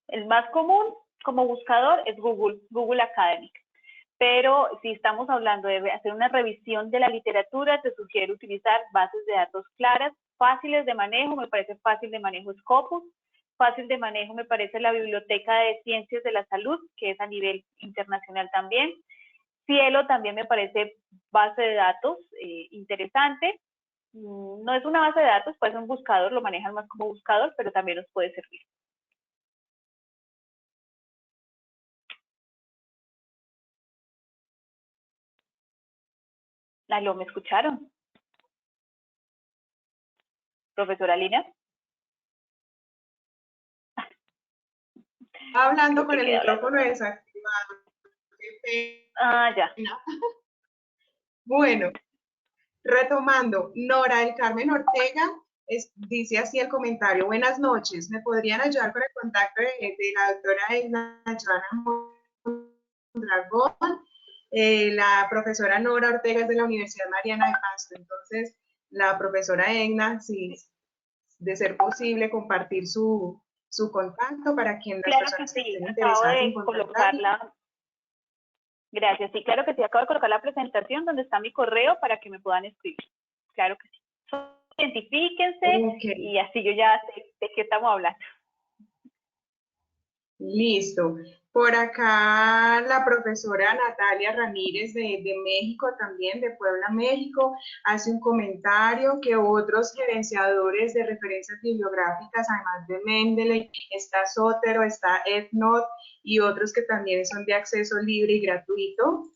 el más común como buscador es Google Academic. Pero si estamos hablando de hacer una revisión de la literatura, te sugiero utilizar bases de datos claras, fáciles de manejo. Me parece fácil de manejo Scopus, fácil de manejo me parece la Biblioteca de Ciencias de la Salud, que es a nivel internacional también. Cielo también me parece base de datos interesante. No es una base de datos, puede ser un buscador, lo manejan más como buscador, pero también nos puede servir. ¿Aló, me escucharon? Profesora Lina. Hablando con el micrófono desactivado. Ya. Bueno, retomando, Nora del Carmen Ortega dice así el comentario, buenas noches, ¿me podrían ayudar con el contacto de la doctora Edna Mondragón? La profesora Nora Ortega es de la Universidad Mariana de Pasto, entonces la profesora Edna, si de ser posible, compartir su contacto para quien las personas que estén interesadas en contactarla. Gracias, sí, claro que sí, acabo de colocar la presentación donde está mi correo para que me puedan escribir. Claro que sí. Identifíquense y así yo ya sé de qué estamos hablando. Listo. Por acá la profesora Natalia Ramírez de México también, de Puebla, México, hace un comentario que otros gerenciadores de referencias bibliográficas, además de Mendeley, está Zotero, está EndNote y otros que también son de acceso libre y gratuito.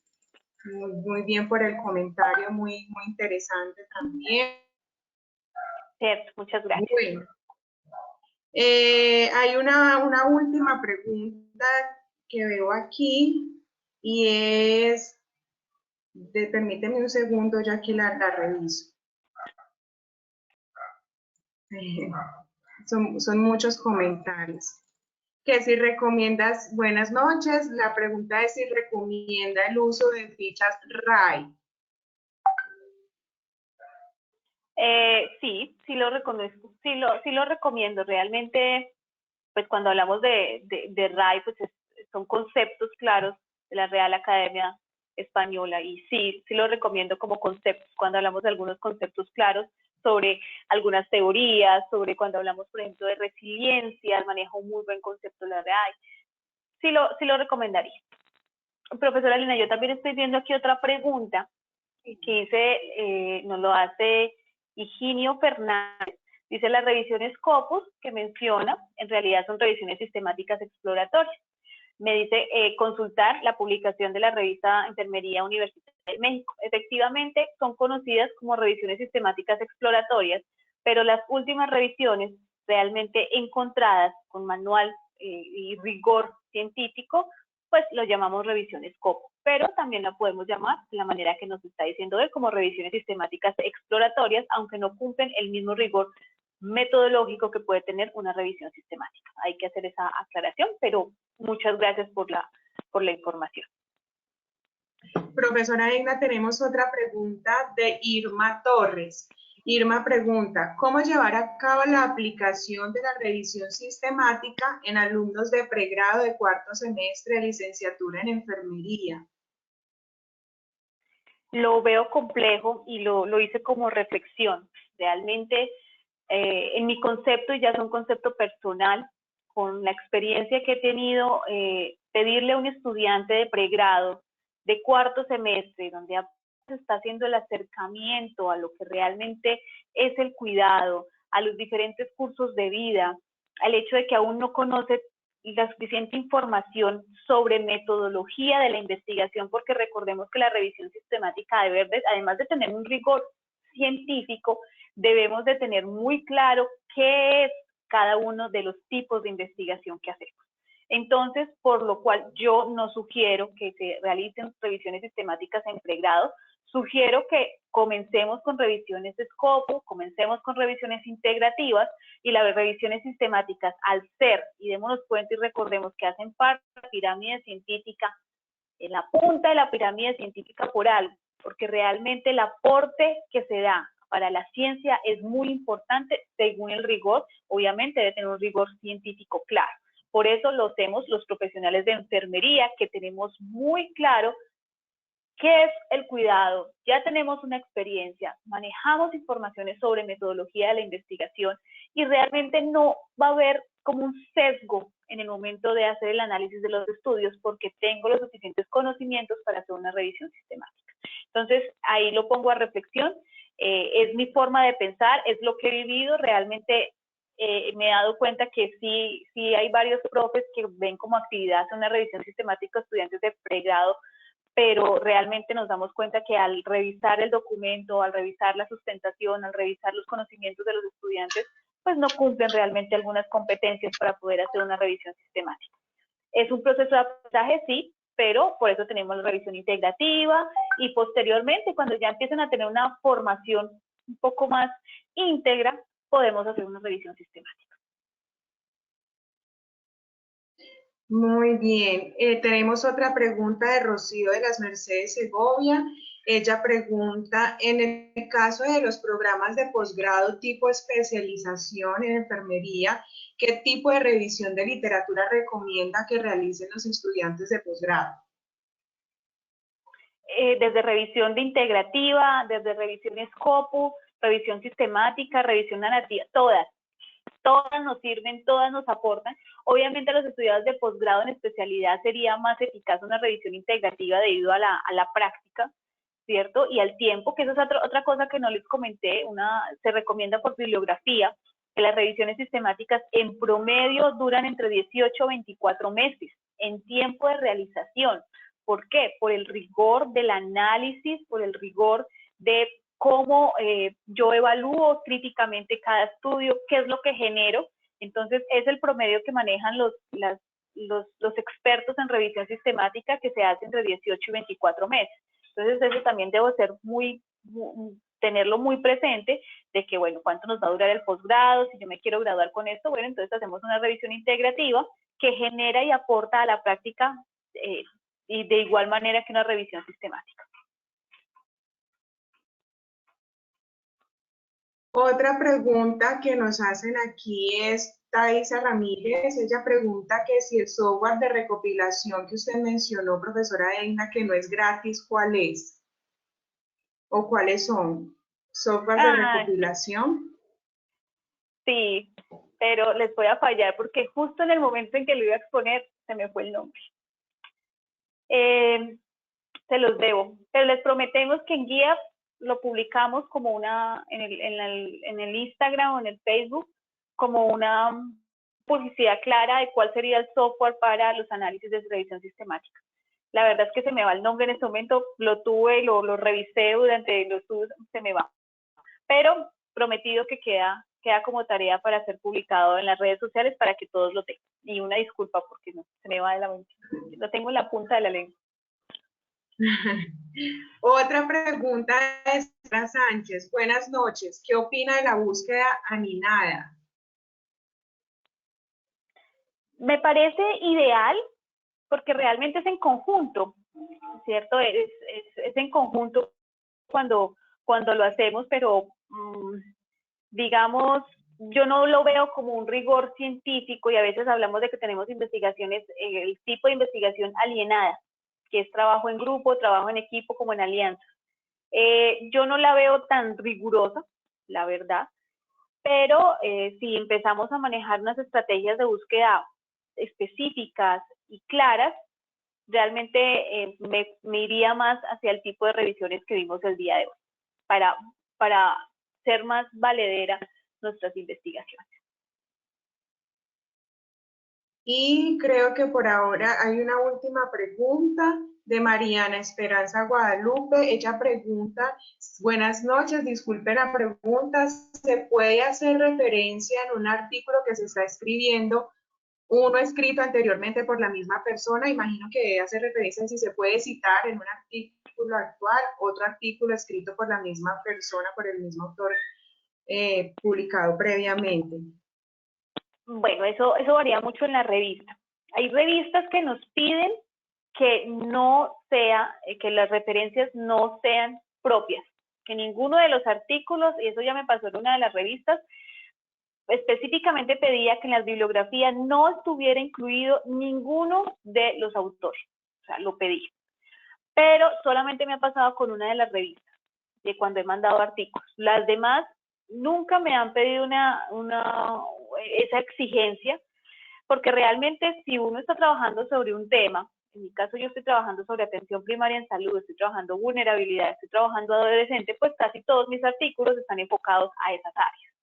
Muy bien por el comentario, muy interesante también. Cierto, muchas gracias. Bueno, Hay una última pregunta que veo aquí y es, permíteme un segundo ya que la reviso. Son muchos comentarios. Que si recomiendas, buenas noches, la pregunta es si recomienda el uso de fichas RAI. Sí lo reconozco, sí lo recomiendo. Realmente, pues cuando hablamos de RAI, pues son conceptos claros de la Real Academia Española y sí lo recomiendo como conceptos cuando hablamos de algunos conceptos claros sobre algunas teorías, sobre cuando hablamos, por ejemplo, de resiliencia, maneja un muy buen concepto de la RAI. Sí lo recomendaría. Profesora Lina, yo también estoy viendo aquí otra pregunta que dice, nos lo hace Higinio Fernández. Dice, las revisiones Scopus que menciona, en realidad son revisiones sistemáticas exploratorias. Me dice, consultar la publicación de la revista Enfermería Universitaria de México. Efectivamente, son conocidas como revisiones sistemáticas exploratorias, pero las últimas revisiones realmente encontradas con manual y rigor científico, pues lo llamamos revisiones Scopus, pero también la podemos llamar de la manera que nos está diciendo él, como revisiones sistemáticas exploratorias, aunque no cumplen el mismo rigor metodológico que puede tener una revisión sistemática. Hay que hacer esa aclaración, pero muchas gracias por la información. Profesora Egna, tenemos otra pregunta de Irma Torres. Irma pregunta, ¿cómo llevar a cabo la aplicación de la revisión sistemática en alumnos de pregrado de cuarto semestre de licenciatura en enfermería? Lo veo complejo y lo hice como reflexión. Realmente, en mi concepto, y ya es un concepto personal, con la experiencia que he tenido, pedirle a un estudiante de pregrado de cuarto semestre, donde se está haciendo el acercamiento a lo que realmente es el cuidado, a los diferentes cursos de vida, al hecho de que aún no conoce la suficiente información sobre metodología de la investigación, porque recordemos que la revisión sistemática debe, además de tener un rigor científico, debemos de tener muy claro qué es cada uno de los tipos de investigación que hacemos. Entonces, por lo cual yo no sugiero que se realicen revisiones sistemáticas en pregrado, sugiero que comencemos con revisiones de Scopus, comencemos con revisiones integrativas y las revisiones sistemáticas al ser, y démonos cuenta y recordemos que hacen parte de la pirámide científica, en la punta de la pirámide científica por algo, porque realmente el aporte que se da para la ciencia es muy importante según el rigor, obviamente debe tener un rigor científico claro. Por eso lo hacemos los profesionales de enfermería, que tenemos muy claro qué es el cuidado, ya tenemos una experiencia, manejamos informaciones sobre metodología de la investigación y realmente no va a haber como un sesgo en el momento de hacer el análisis de los estudios porque tengo los suficientes conocimientos para hacer una revisión sistemática. Entonces, ahí lo pongo a reflexión, es mi forma de pensar, es lo que he vivido, realmente me he dado cuenta que sí hay varios profes que ven como actividad hacer una revisión sistemática a estudiantes de pregrado, pero realmente nos damos cuenta que al revisar el documento, al revisar la sustentación, al revisar los conocimientos de los estudiantes, pues no cumplen realmente algunas competencias para poder hacer una revisión sistemática. Es un proceso de aprendizaje, sí, pero por eso tenemos la revisión integrativa y posteriormente, cuando ya empiezan a tener una formación un poco más íntegra, podemos hacer una revisión sistemática. Muy bien. Tenemos otra pregunta de Rocío de las Mercedes Segovia. Ella pregunta, en el caso de los programas de posgrado tipo especialización en enfermería, ¿qué tipo de revisión de literatura recomienda que realicen los estudiantes de posgrado? Desde revisión de integrativa, desde revisión Scopus, revisión sistemática, revisión narrativa, todas nos sirven, todas nos aportan. Obviamente a los estudiantes de posgrado en especialidad sería más eficaz una revisión integrativa debido a la práctica, ¿cierto? Y al tiempo, que eso es otra cosa que no les comenté, se recomienda por bibliografía, que las revisiones sistemáticas en promedio duran entre 18 a 24 meses en tiempo de realización. ¿Por qué? Por el rigor del análisis, por el rigor de cómo yo evalúo críticamente cada estudio, qué es lo que genero Entonces, es el promedio que manejan los expertos en revisión sistemática, que se hace entre 18 y 24 meses. Entonces, eso también debo ser tenerlo muy presente, de que, bueno, ¿cuánto nos va a durar el posgrado? Si yo me quiero graduar con esto, bueno, entonces hacemos una revisión integrativa que genera y aporta a la práctica y de igual manera que una revisión sistemática. Otra pregunta que nos hacen aquí es Thaisa Ramírez. Ella pregunta que si el software de recopilación que usted mencionó, profesora Eina, que no es gratis, ¿cuál es? ¿O cuáles son? ¿Software de recopilación? Sí, pero les voy a fallar porque justo en el momento en que lo iba a exponer se me fue el nombre. Se los debo, pero les prometemos que en guía lo publicamos como en el Instagram o en el Facebook como una publicidad clara de cuál sería el software para los análisis de revisión sistemática. La verdad es que se me va el nombre en este momento, lo tuve y lo revisé durante los estudios, se me va. Pero prometido que queda como tarea para ser publicado en las redes sociales para que todos lo tengan. Y una disculpa porque no, se me va de la mente. Lo tengo en la punta de la lengua. Otra pregunta de Sara Sánchez. Buenas noches. ¿Qué opina de la búsqueda aninada? Me parece ideal porque realmente es en conjunto, ¿cierto? Es en conjunto cuando lo hacemos, pero digamos, yo no lo veo como un rigor científico y a veces hablamos de que tenemos investigaciones, el tipo de investigación alienada, que es trabajo en grupo, trabajo en equipo como en alianza. Yo no la veo tan rigurosa, la verdad, pero si empezamos a manejar unas estrategias de búsqueda específicas y claras, realmente me iría más hacia el tipo de revisiones que vimos el día de hoy, para ser más valedera nuestras investigaciones. Y creo que por ahora hay una última pregunta de Mariana Esperanza Guadalupe. Ella pregunta, buenas noches, disculpe la pregunta, ¿se puede hacer referencia en un artículo que se está escribiendo, uno escrito anteriormente por la misma persona? Imagino que hace referencia a si se puede citar en un artículo actual, otro artículo escrito por la misma persona, por el mismo autor, publicado previamente. Bueno, eso varía mucho en la revista. Hay revistas que nos piden que que las referencias no sean propias, que ninguno de los artículos, y eso ya me pasó en una de las revistas, específicamente pedía que en las bibliografías no estuviera incluido ninguno de los autores, o sea, lo pedí. Pero solamente me ha pasado con una de las revistas, de cuando he mandado artículos. Las demás nunca me han pedido esa exigencia, porque realmente si uno está trabajando sobre un tema, en mi caso yo estoy trabajando sobre atención primaria en salud, estoy trabajando vulnerabilidad, estoy trabajando adolescente, pues casi todos mis artículos están enfocados a esas áreas.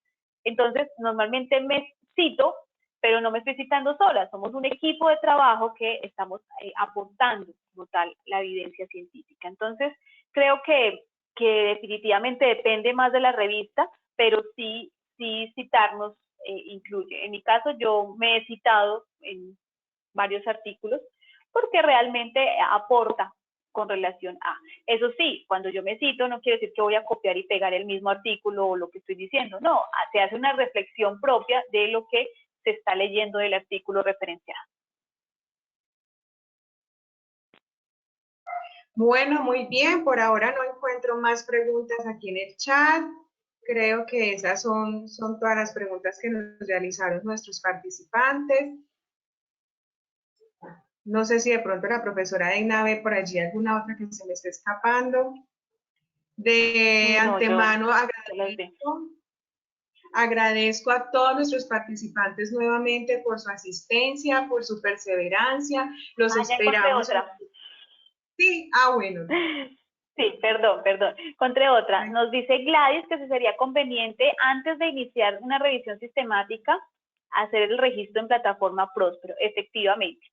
Entonces, normalmente me cito, pero no me estoy citando sola, somos un equipo de trabajo que estamos aportando como tal la evidencia científica. Entonces, creo que definitivamente depende más de la revista, pero sí citarnos incluye. En mi caso, yo me he citado en varios artículos porque realmente aporta con relación a. Eso sí, cuando yo me cito, no quiere decir que voy a copiar y pegar el mismo artículo o lo que estoy diciendo, no, se hace una reflexión propia de lo que se está leyendo del artículo referenciado. Bueno, muy bien, por ahora no encuentro más preguntas aquí en el chat. Creo que esas son todas las preguntas que nos realizaron nuestros participantes. No sé si de pronto la profesora Eina ve por allí alguna otra que se me esté escapando. De antemano agradezco a todos nuestros participantes nuevamente por su asistencia, por su perseverancia. Los esperamos. Sí, bueno. Sí, perdón. Encontré otra. Nos dice Gladys que sería conveniente, antes de iniciar una revisión sistemática, hacer el registro en plataforma Próspero. Efectivamente.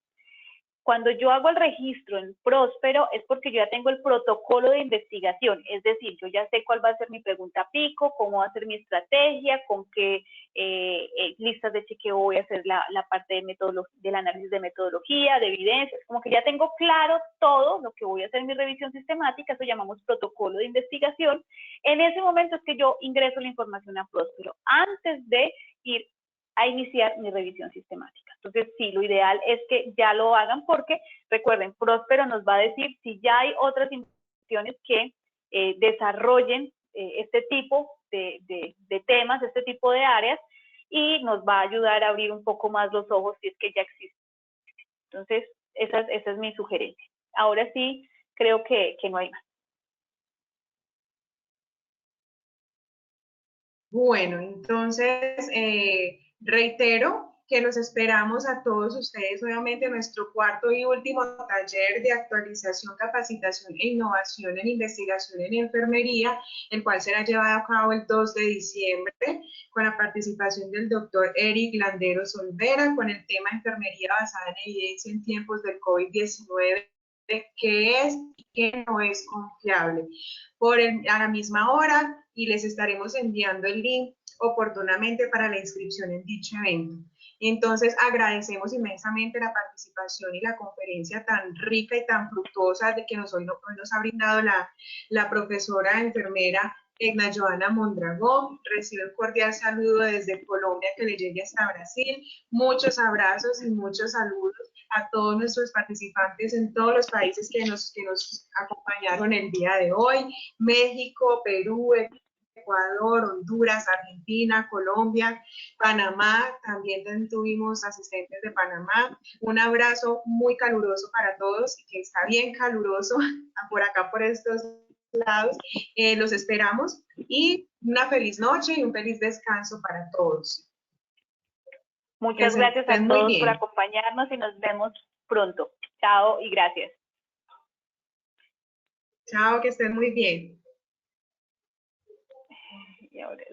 Cuando yo hago el registro en Próspero es porque yo ya tengo el protocolo de investigación, es decir, yo ya sé cuál va a ser mi pregunta pico, cómo va a ser mi estrategia, con qué listas de chequeo voy a hacer la parte del análisis de metodología, de evidencias, como que ya tengo claro todo lo que voy a hacer en mi revisión sistemática, eso llamamos protocolo de investigación. En ese momento es que yo ingreso la información a Próspero, antes de ir a iniciar mi revisión sistemática. Entonces, sí, lo ideal es que ya lo hagan porque, recuerden, Próspero nos va a decir si ya hay otras instituciones que desarrollen este tipo de temas, este tipo de áreas, y nos va a ayudar a abrir un poco más los ojos si es que ya existe. Entonces, esa es mi sugerencia. Ahora sí, creo que no hay más. Bueno, entonces reitero que los esperamos a todos ustedes nuevamente en nuestro cuarto y último taller de actualización, capacitación e innovación en investigación en enfermería, el cual será llevado a cabo el 2 de diciembre con la participación del doctor Eric Landeros Olvera con el tema enfermería basada en evidencia en tiempos del COVID-19, qué es y qué no es confiable. A la misma hora, y les estaremos enviando el link oportunamente para la inscripción en dicho evento. Entonces, agradecemos inmensamente la participación y la conferencia tan rica y tan fructuosa de que hoy nos ha brindado la profesora enfermera Egna Joana Mondragón. Recibe un cordial saludo desde Colombia que le llegue hasta Brasil. Muchos abrazos y muchos saludos a todos nuestros participantes en todos los países que nos acompañaron el día de hoy. México, Perú, Ecuador, Honduras, Argentina, Colombia, Panamá, también tuvimos asistentes de Panamá. Un abrazo muy caluroso para todos, que está bien caluroso por acá, por estos lados. Los esperamos y una feliz noche y un feliz descanso para todos. Muchas gracias a todos por acompañarnos y nos vemos pronto. Chao y gracias. Chao, que estén muy bien. Y ahora